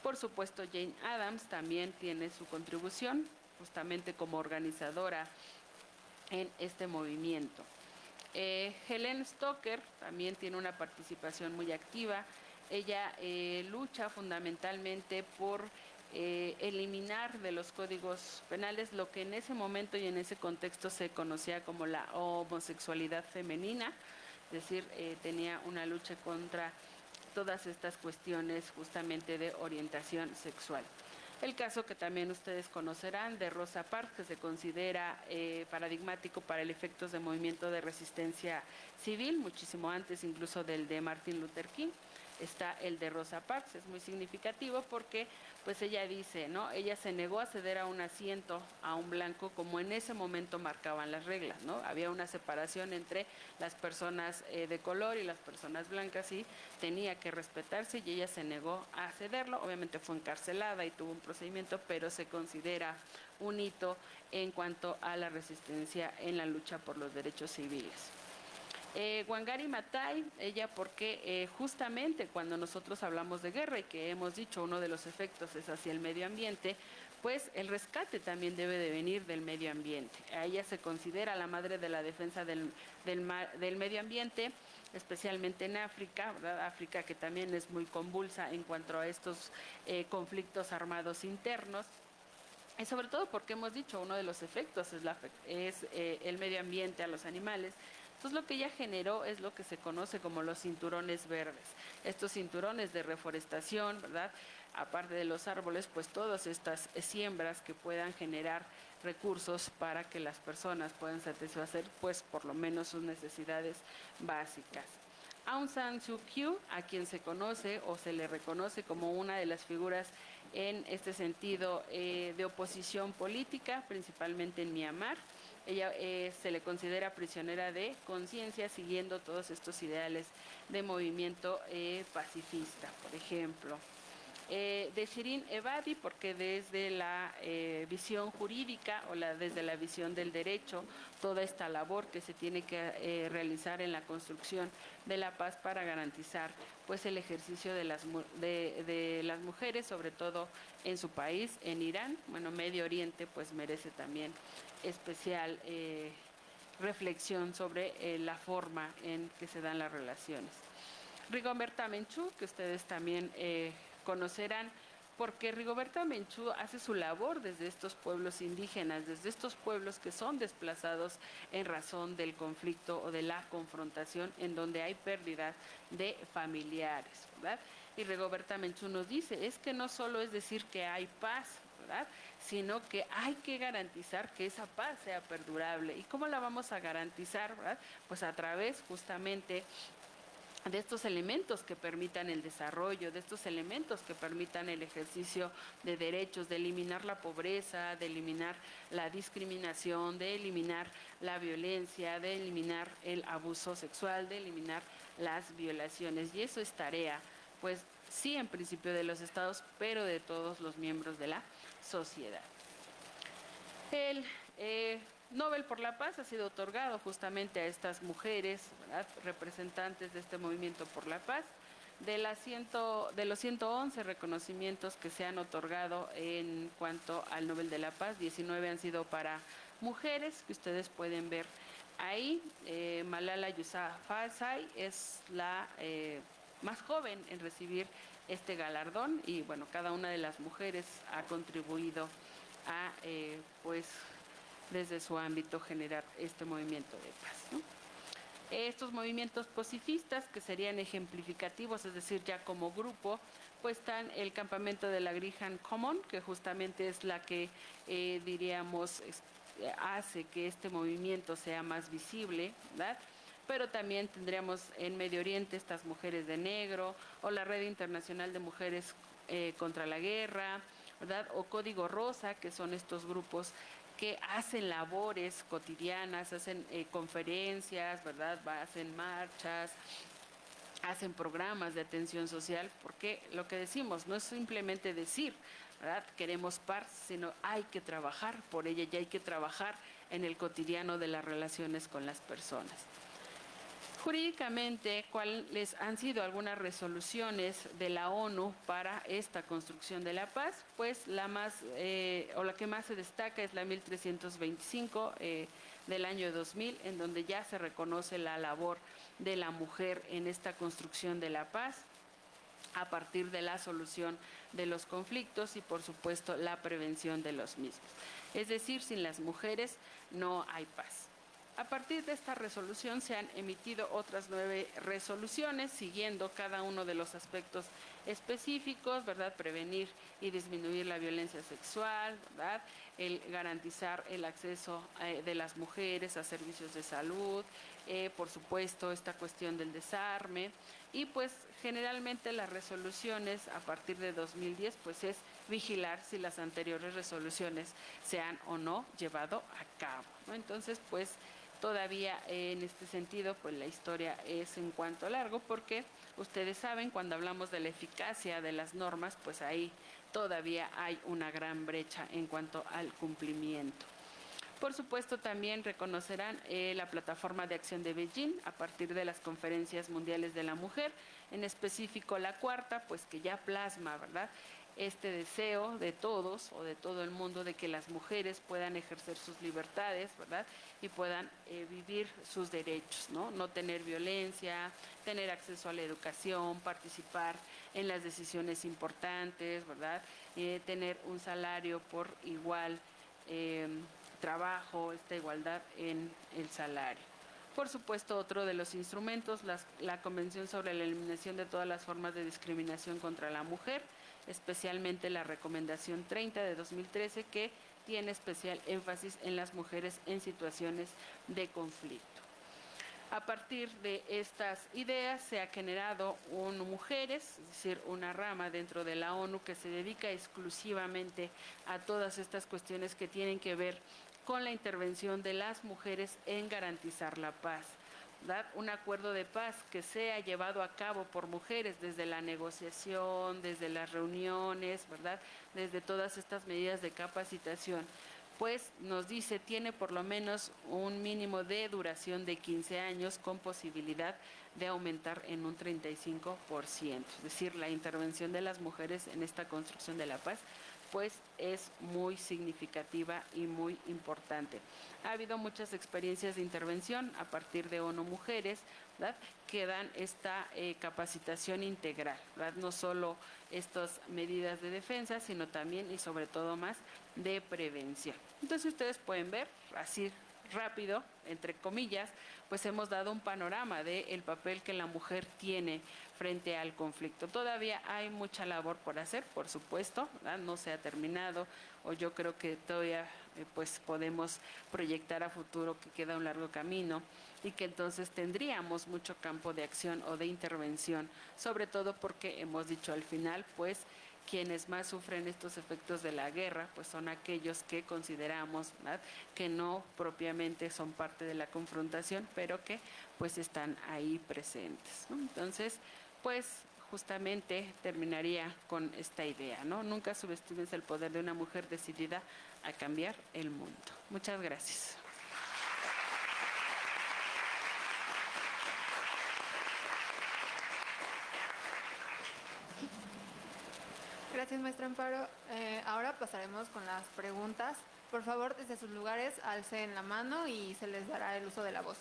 Por supuesto, Jane Addams también tiene su contribución justamente como organizadora en este movimiento. Helen Stoker también tiene una participación muy activa. Ella lucha fundamentalmente por eliminar de los códigos penales lo que en ese momento y en ese contexto se conocía como la homosexualidad femenina, es decir, tenía una lucha contra todas estas cuestiones justamente de orientación sexual. El caso que también ustedes conocerán de Rosa Parks, que se considera paradigmático para el efectos de movimiento de resistencia civil, muchísimo antes incluso del de Martin Luther King. está el de Rosa Parks. Es muy significativo porque pues ella dice, ¿no? Ella se negó a ceder a un asiento a un blanco como en ese momento marcaban las reglas, ¿no? Había una separación entre las personas de color y las personas blancas y tenía que respetarse y ella se negó a cederlo. Obviamente fue encarcelada y tuvo un procedimiento, pero se considera un hito en cuanto a la resistencia en la lucha por los derechos civiles. Wangari Maathai, ella porque justamente cuando nosotros hablamos de guerra y que hemos dicho uno de los efectos es hacia el medio ambiente, pues el rescate también debe de venir del medio ambiente. A ella se considera la madre de la defensa del medio ambiente, especialmente en África, ¿verdad? África que también es muy convulsa en cuanto a estos conflictos armados internos. Y sobre todo porque hemos dicho, uno de los efectos es el medio ambiente a los animales. Entonces lo que ella generó es lo que se conoce como los cinturones verdes. Estos cinturones de reforestación, ¿verdad? Aparte de los árboles, pues todas estas siembras que puedan generar recursos para que las personas puedan satisfacer, pues por lo menos sus necesidades básicas. Aung San Suu Kyi, a quien se conoce o se le reconoce como una de las figuras en este sentido de oposición política, principalmente en Myanmar. Ella se le considera prisionera de conciencia siguiendo todos estos ideales de movimiento pacifista, por ejemplo. De Shirin Ebadi, porque desde la visión jurídica o desde la visión del derecho, toda esta labor que se tiene que realizar en la construcción de la paz para garantizar pues el ejercicio de las mujeres, sobre todo en su país, en Irán. Bueno, Medio Oriente pues merece también especial reflexión sobre la forma en que se dan las relaciones. Rigoberta Menchú, que ustedes también conocerán, porque Rigoberta Menchú hace su labor desde estos pueblos indígenas, desde estos pueblos que son desplazados en razón del conflicto o de la confrontación, en donde hay pérdida de familiares, ¿verdad? Y Rigoberta Menchú nos dice, es que no solo es decir que hay paz, ¿verdad? Sino que hay que garantizar que esa paz sea perdurable. ¿Y cómo la vamos a garantizar, verdad? Pues a través justamente de estos elementos que permitan el desarrollo, de estos elementos que permitan el ejercicio de derechos, de eliminar la pobreza, de eliminar la discriminación, de eliminar la violencia, de eliminar el abuso sexual, de eliminar las violaciones. Y eso es tarea, pues sí, en principio de los estados, pero de todos los miembros de la sociedad. El Nobel por la Paz ha sido otorgado justamente a estas mujeres, ¿verdad?, representantes de este movimiento por la paz. De los 111 reconocimientos que se han otorgado en cuanto al Nobel de la Paz, 19 han sido para mujeres, que ustedes pueden ver ahí. Malala Yousafzai es la más joven en recibir este galardón y bueno, cada una de las mujeres ha contribuido a pues desde su ámbito generar este movimiento de paz, ¿no? Estos movimientos pacifistas que serían ejemplificativos, es decir, ya como grupo, pues están el campamento de la Grihan Common, que justamente es la que diríamos hace que este movimiento sea más visible, ¿verdad? Pero también tendríamos en Medio Oriente estas mujeres de negro, o la Red Internacional de Mujeres contra la Guerra, ¿verdad? O Código Rosa, que son estos grupos que hacen labores cotidianas, hacen conferencias, ¿verdad? Hacen marchas, hacen programas de atención social, porque lo que decimos no es simplemente decir, ¿verdad?, queremos paz, sino hay que trabajar por ella y hay que trabajar en el cotidiano de las relaciones con las personas. Jurídicamente, ¿cuáles han sido algunas resoluciones de la ONU para esta construcción de la paz? Pues la que más se destaca es la 1325 del año 2000, en donde ya se reconoce la labor de la mujer en esta construcción de la paz a partir de la solución de los conflictos y, por supuesto, la prevención de los mismos. Es decir, sin las mujeres no hay paz. A partir de esta resolución se han emitido otras 9 resoluciones, siguiendo cada uno de los aspectos específicos, ¿verdad? Prevenir y disminuir la violencia sexual, ¿verdad? El garantizar el acceso de las mujeres a servicios de salud, por supuesto, esta cuestión del desarme, y pues generalmente las resoluciones a partir de 2010 pues es vigilar si las anteriores resoluciones se han o no llevado a cabo, ¿no? Entonces pues todavía en este sentido pues la historia es un cuanto largo, porque ustedes saben, cuando hablamos de la eficacia de las normas, pues ahí todavía hay una gran brecha en cuanto al cumplimiento. Por supuesto, también reconocerán la plataforma de acción de Beijing a partir de las conferencias mundiales de la mujer, en específico la cuarta, pues que ya plasma, ¿verdad?, este deseo de todos o de todo el mundo de que las mujeres puedan ejercer sus libertades, ¿verdad?, y puedan vivir sus derechos, ¿no? No tener violencia, tener acceso a la educación, participar en las decisiones importantes, ¿verdad?, tener un salario por igual trabajo, esta igualdad en el salario. Por supuesto, otro de los instrumentos, la Convención sobre la Eliminación de todas las formas de discriminación contra la mujer, especialmente la Recomendación 30 de 2013, que tiene especial énfasis en las mujeres en situaciones de conflicto. A partir de estas ideas se ha generado mujeres, es decir, una rama dentro de la ONU que se dedica exclusivamente a todas estas cuestiones que tienen que ver con la intervención de las mujeres en garantizar la paz. ¿Verdad? Un acuerdo de paz que sea llevado a cabo por mujeres desde la negociación, desde las reuniones, ¿verdad?, desde todas estas medidas de capacitación, pues nos dice tiene por lo menos un mínimo de duración de 15 años con posibilidad de aumentar en un 35%. Es decir, la intervención de las mujeres en esta construcción de la paz pues es muy significativa y muy importante. Ha habido muchas experiencias de intervención a partir de ONU Mujeres, ¿verdad?, que dan esta capacitación integral, ¿verdad?, no solo estas medidas de defensa, sino también y sobre todo más de prevención. Entonces ustedes pueden ver así rápido, entre comillas, pues hemos dado un panorama del papel que la mujer tiene frente al conflicto. Todavía hay mucha labor por hacer, por supuesto, ¿verdad?, no se ha terminado, o yo creo que todavía pues podemos proyectar a futuro que queda un largo camino y que entonces tendríamos mucho campo de acción o de intervención, sobre todo porque hemos dicho al final, pues quienes más sufren estos efectos de la guerra, pues son aquellos que consideramos, ¿verdad?, que no propiamente son parte de la confrontación, pero que pues están ahí presentes, ¿no? Entonces, pues justamente terminaría con esta idea, ¿no? Nunca subestimes el poder de una mujer decidida a cambiar el mundo. Muchas gracias. Gracias, maestra Amparo. Ahora pasaremos con las preguntas. Por favor, desde sus lugares, alcen la mano y se les dará el uso de la voz.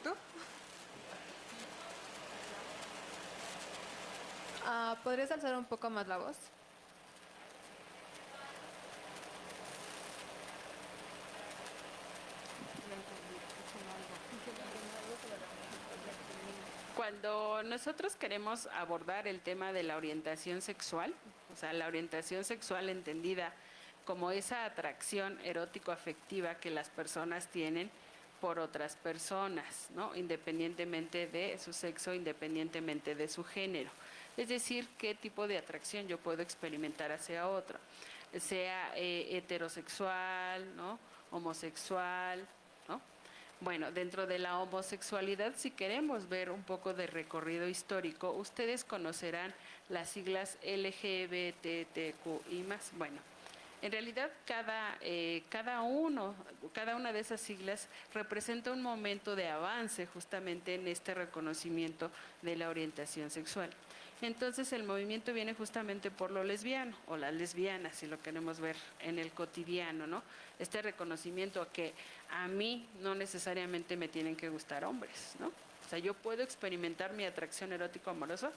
¿Tú? ¿Podrías alzar un poco más la voz? Cuando nosotros queremos abordar el tema de la orientación sexual, o sea, la orientación sexual entendida como esa atracción erótico-afectiva que las personas tienen por otras personas, ¿no?, independientemente de su sexo, independientemente de su género. Es decir, qué tipo de atracción yo puedo experimentar hacia otro, sea heterosexual, ¿no?, homosexual, ¿no? Bueno, dentro de la homosexualidad, si queremos ver un poco de recorrido histórico, ustedes conocerán las siglas LGBTQI+. Bueno, en realidad cada una de esas siglas representa un momento de avance justamente en este reconocimiento de la orientación sexual. Entonces el movimiento viene justamente por lo lesbiano o las lesbianas, si lo queremos ver en el cotidiano, ¿no? Este reconocimiento a que a mí no necesariamente me tienen que gustar hombres, ¿no? O sea, yo puedo experimentar mi atracción erótico-amorosa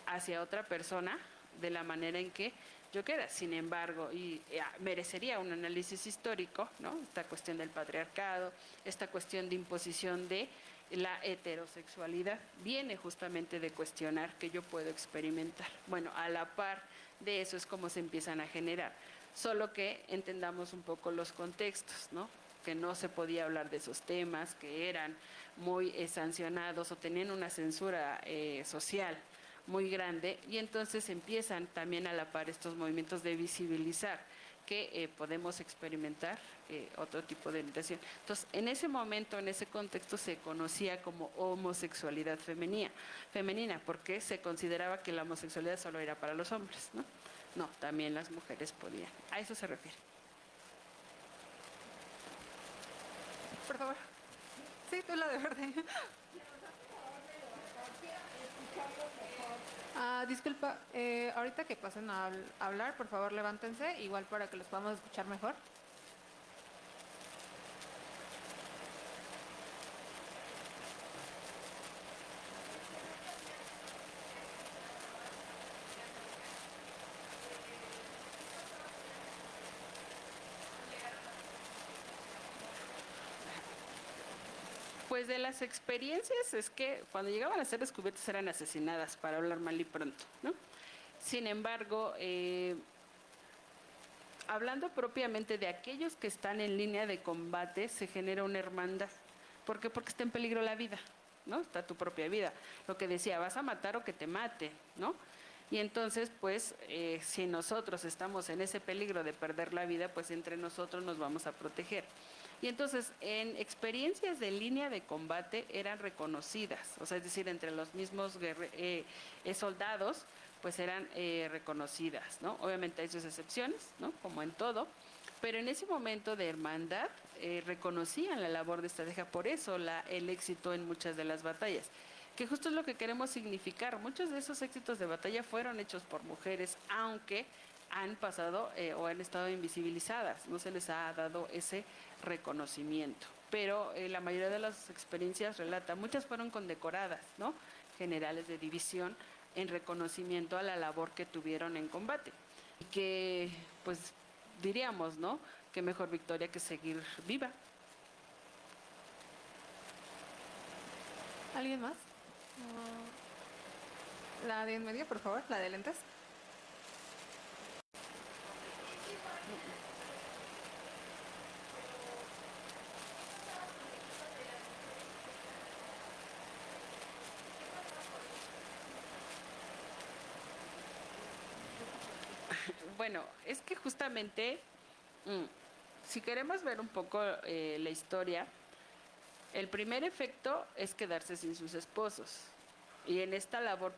hacia otra persona de la manera en que yo quiera. Sin embargo, y merecería un análisis histórico, ¿no? Esta cuestión del patriarcado, esta cuestión de imposición de la heterosexualidad, viene justamente de cuestionar que yo puedo experimentar. Bueno, a la par de eso es como se empiezan a generar, solo que entendamos un poco los contextos, ¿no? Que no se podía hablar de esos temas, que eran muy sancionados o tenían una censura social muy grande, y entonces empiezan también a la par estos movimientos de visibilizar que podemos experimentar otro tipo de orientación. Entonces, en ese momento, en ese contexto, se conocía como homosexualidad femenina, porque se consideraba que la homosexualidad solo era para los hombres, ¿no? No, también las mujeres podían. A eso se refiere. Por favor. Sí, tú la de verde. Disculpa, ahorita que pasen a hablar, por favor levántense, igual para que los podamos escuchar mejor. Pues de las experiencias es que cuando llegaban a ser descubiertas eran asesinadas, para hablar mal y pronto, ¿no? Sin embargo, hablando propiamente de aquellos que están en línea de combate, se genera una hermandad. ¿Por qué? Porque está en peligro la vida, ¿no? Está tu propia vida. Lo que decía, vas a matar o que te mate, ¿no? Y entonces, pues, si nosotros estamos en ese peligro de perder la vida, pues entre nosotros nos vamos a proteger. Y entonces, en experiencias de línea de combate eran reconocidas, o sea, es decir, entre los mismos soldados, pues eran reconocidas, ¿no? Obviamente hay sus excepciones, ¿no? Como en todo, pero en ese momento de hermandad reconocían la labor de estrategia, por eso el éxito en muchas de las batallas, que justo es lo que queremos significar. Muchos de esos éxitos de batalla fueron hechos por mujeres, aunque han pasado o han estado invisibilizadas, no se les ha dado ese reconocimiento. Pero la mayoría de las experiencias relata, muchas fueron condecoradas, ¿no? Generales de división, en reconocimiento a la labor que tuvieron en combate. Y que, pues, diríamos, ¿no? Qué mejor victoria que seguir viva. ¿Alguien más? La de en medio, por favor, la de lentes. Bueno, es que justamente, si queremos ver un poco la historia, el primer efecto es quedarse sin sus esposos. Y en esta labor,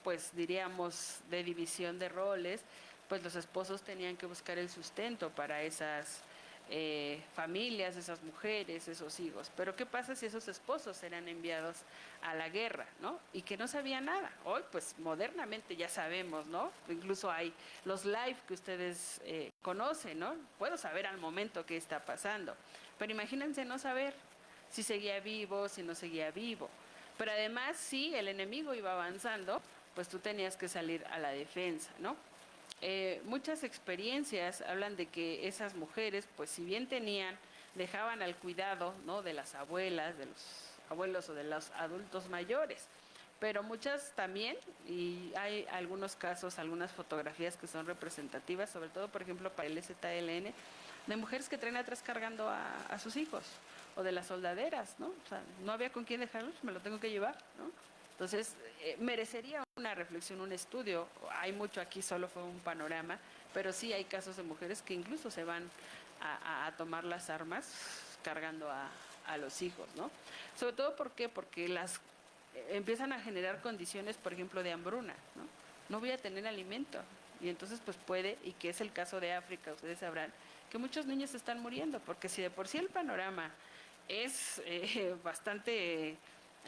pues diríamos, de división de roles, pues los esposos tenían que buscar el sustento para esas familias, esas mujeres, esos hijos. Pero ¿qué pasa si esos esposos eran enviados a la guerra, ¿no? Y que no sabían nada. Hoy, pues modernamente ya sabemos, ¿no? Incluso hay los live que ustedes conocen, ¿no? Puedo saber al momento qué está pasando. Pero imagínense no saber si seguía vivo, si no seguía vivo. Pero además, si el enemigo iba avanzando, pues tú tenías que salir a la defensa, ¿no? Muchas experiencias hablan de que esas mujeres, pues si bien dejaban al cuidado, ¿no? De las abuelas, de los abuelos o de los adultos mayores, pero muchas también, y hay algunos casos, algunas fotografías que son representativas, sobre todo, por ejemplo, para el ZLN, de mujeres que traen atrás cargando a sus hijos, o de las soldaderas, ¿no? O sea, no había con quién dejarlos, me lo tengo que llevar, ¿no? Entonces, merecería una reflexión, un estudio. Hay mucho aquí, solo fue un panorama, pero sí hay casos de mujeres que incluso se van a tomar las armas cargando a los hijos, ¿no? Sobre todo, ¿por qué? Porque empiezan a generar condiciones, por ejemplo, de hambruna, ¿no? No voy a tener alimento. Y entonces, pues puede, y que es el caso de África, ustedes sabrán, que muchos niños están muriendo, porque si de por sí el panorama es bastante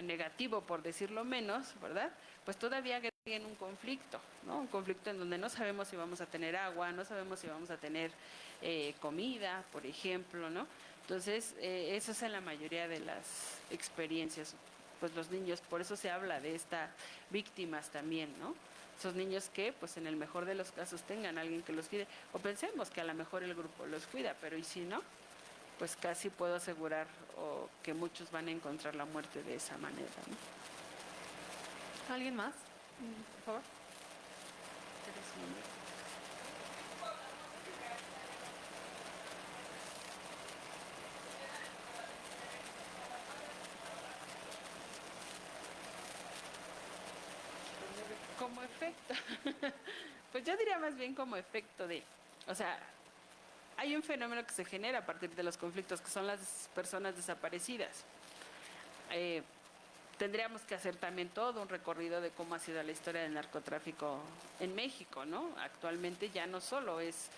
negativo, por decirlo menos, ¿verdad? Pues todavía en un conflicto, ¿no? Un conflicto en donde no sabemos si vamos a tener agua, no sabemos si vamos a tener comida, por ejemplo, ¿no? Entonces, eso es en la mayoría de las experiencias, pues los niños, por eso se habla de estas víctimas también, ¿no? Esos niños que, pues en el mejor de los casos, tengan alguien que los cuide, o pensemos que a lo mejor el grupo los cuida, pero ¿y si no? Pues casi puedo asegurar que muchos van a encontrar la muerte de esa manera, ¿no? ¿Alguien más? Por favor. Como efecto, pues yo diría más bien como efecto de, o sea, hay un fenómeno que se genera a partir de los conflictos, que son las personas desaparecidas. Eh, Tendríamos que hacer también todo un recorrido de cómo ha sido la historia del narcotráfico en México, ¿no? Actualmente ya no solo es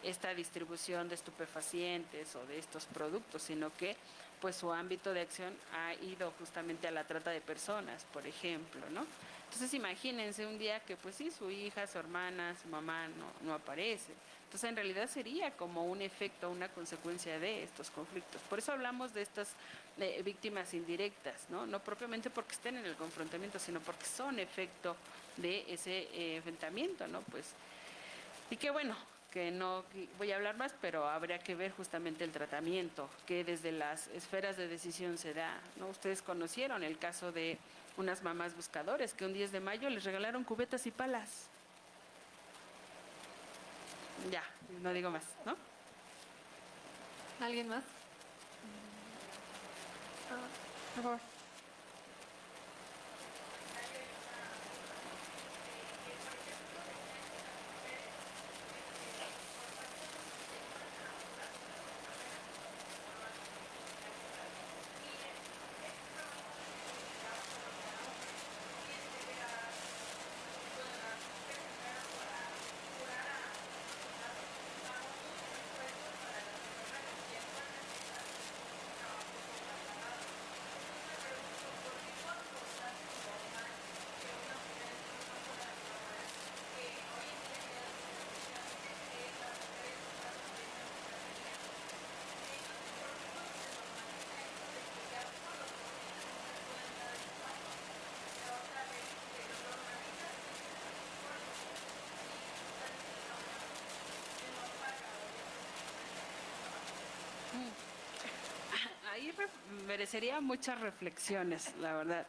esta distribución de estupefacientes o de estos productos, sino que pues su ámbito de acción ha ido justamente a la trata de personas, por ejemplo, ¿no? Entonces imagínense un día que pues sí, su hija, su hermana, su mamá no aparece. Entonces en realidad sería como un efecto, una consecuencia de estos conflictos. Por eso hablamos de estas víctimas indirectas, ¿no? No propiamente porque estén en el confrontamiento, sino porque son efecto de ese enfrentamiento, ¿no? Pues, y que bueno, que no voy a hablar más, pero habría que ver justamente el tratamiento que desde las esferas de decisión se da, ¿no? Ustedes conocieron el caso de unas mamás buscadores que un 10 de mayo les regalaron cubetas y palas. Ya, no digo más, ¿no? ¿Alguien más? Por favor. Ahí merecería muchas reflexiones, la verdad.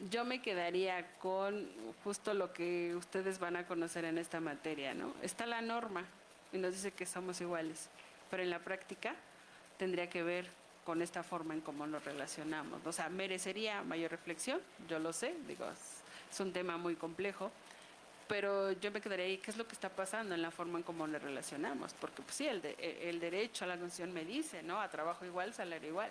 Yo me quedaría con justo lo que ustedes van a conocer en esta materia, ¿no? Está la norma y nos dice que somos iguales, pero en la práctica tendría que ver con esta forma en cómo nos relacionamos. O sea, merecería mayor reflexión, yo lo sé, digo, es un tema muy complejo, pero yo me quedaría ahí, ¿qué es lo que está pasando en la forma en cómo nos relacionamos? Porque pues sí, el derecho a la Constitución me dice, ¿no? A trabajo igual, salario igual.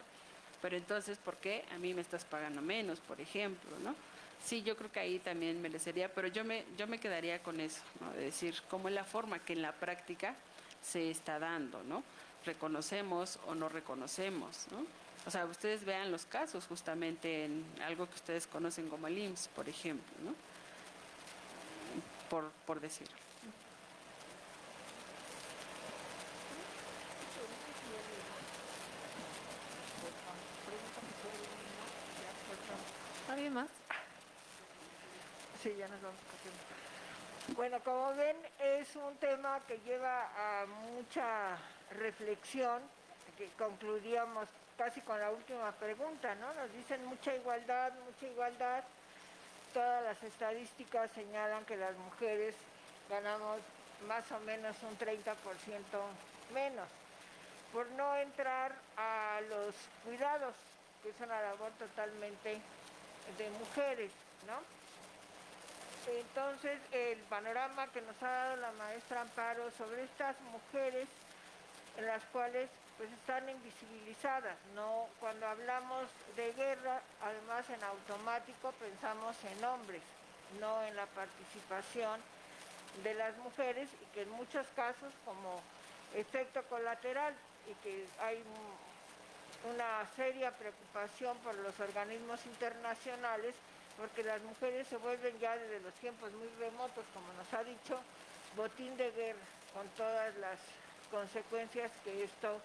Pero entonces, ¿por qué a mí me estás pagando menos, por ejemplo, ¿no? Sí, yo creo que ahí también merecería, pero yo me quedaría con eso, ¿no? De decir, cómo es la forma que en la práctica se está dando, ¿no? Reconocemos o no reconocemos, ¿no? O sea, ustedes vean los casos justamente en algo que ustedes conocen como el IMSS, por ejemplo, ¿no? Por decir. ¿Alguien más? Sí, ya nos vamos cogiendo. Bueno, como ven, es un tema que lleva a mucha reflexión, que concluiríamos casi con la última pregunta, ¿no? Nos dicen mucha igualdad, mucha igualdad. Todas las estadísticas señalan que las mujeres ganamos más o menos un 30% menos, por no entrar a los cuidados, que es una labor totalmente de mujeres, ¿no? Entonces, el panorama que nos ha dado la maestra Amparo sobre estas mujeres en las cuales pues están invisibilizadas, ¿no? Cuando hablamos de guerra, además en automático pensamos en hombres, no en la participación de las mujeres, y que en muchos casos como efecto colateral, y que hay una seria preocupación por los organismos internacionales porque las mujeres se vuelven ya desde los tiempos muy remotos, como nos ha dicho, botín de guerra, con todas las consecuencias que esto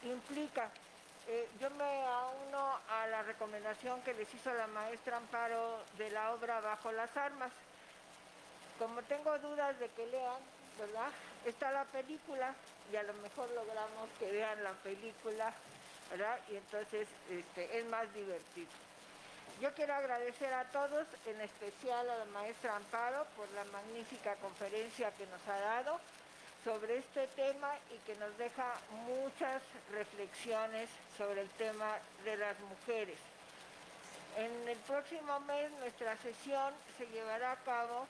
implica. Yo me auno a la recomendación que les hizo la maestra Amparo de la obra Bajo las Armas. Como tengo dudas de que lean, ¿verdad? Está la película y a lo mejor logramos que vean la película, ¿verdad? Y entonces es más divertido. Yo quiero agradecer a todos, en especial a la maestra Amparo, por la magnífica conferencia que nos ha dado sobre este tema y que nos deja muchas reflexiones sobre el tema de las mujeres. En el próximo mes nuestra sesión se llevará a cabo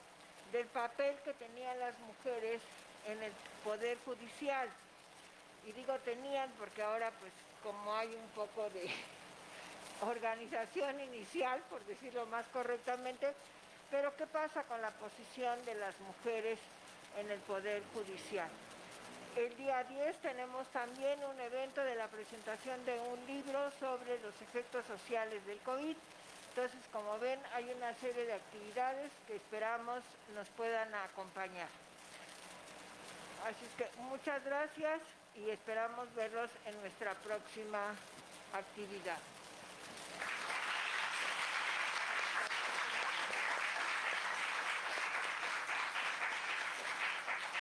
del papel que tenían las mujeres en el Poder Judicial. Y digo tenían porque ahora pues como hay un poco de organización inicial, por decirlo más correctamente, pero ¿qué pasa con la posición de las mujeres en el Poder Judicial? El día 10 tenemos también un evento de la presentación de un libro sobre los efectos sociales del COVID. Entonces, como ven, hay una serie de actividades que esperamos nos puedan acompañar. Así es que muchas gracias y esperamos verlos en nuestra próxima actividad.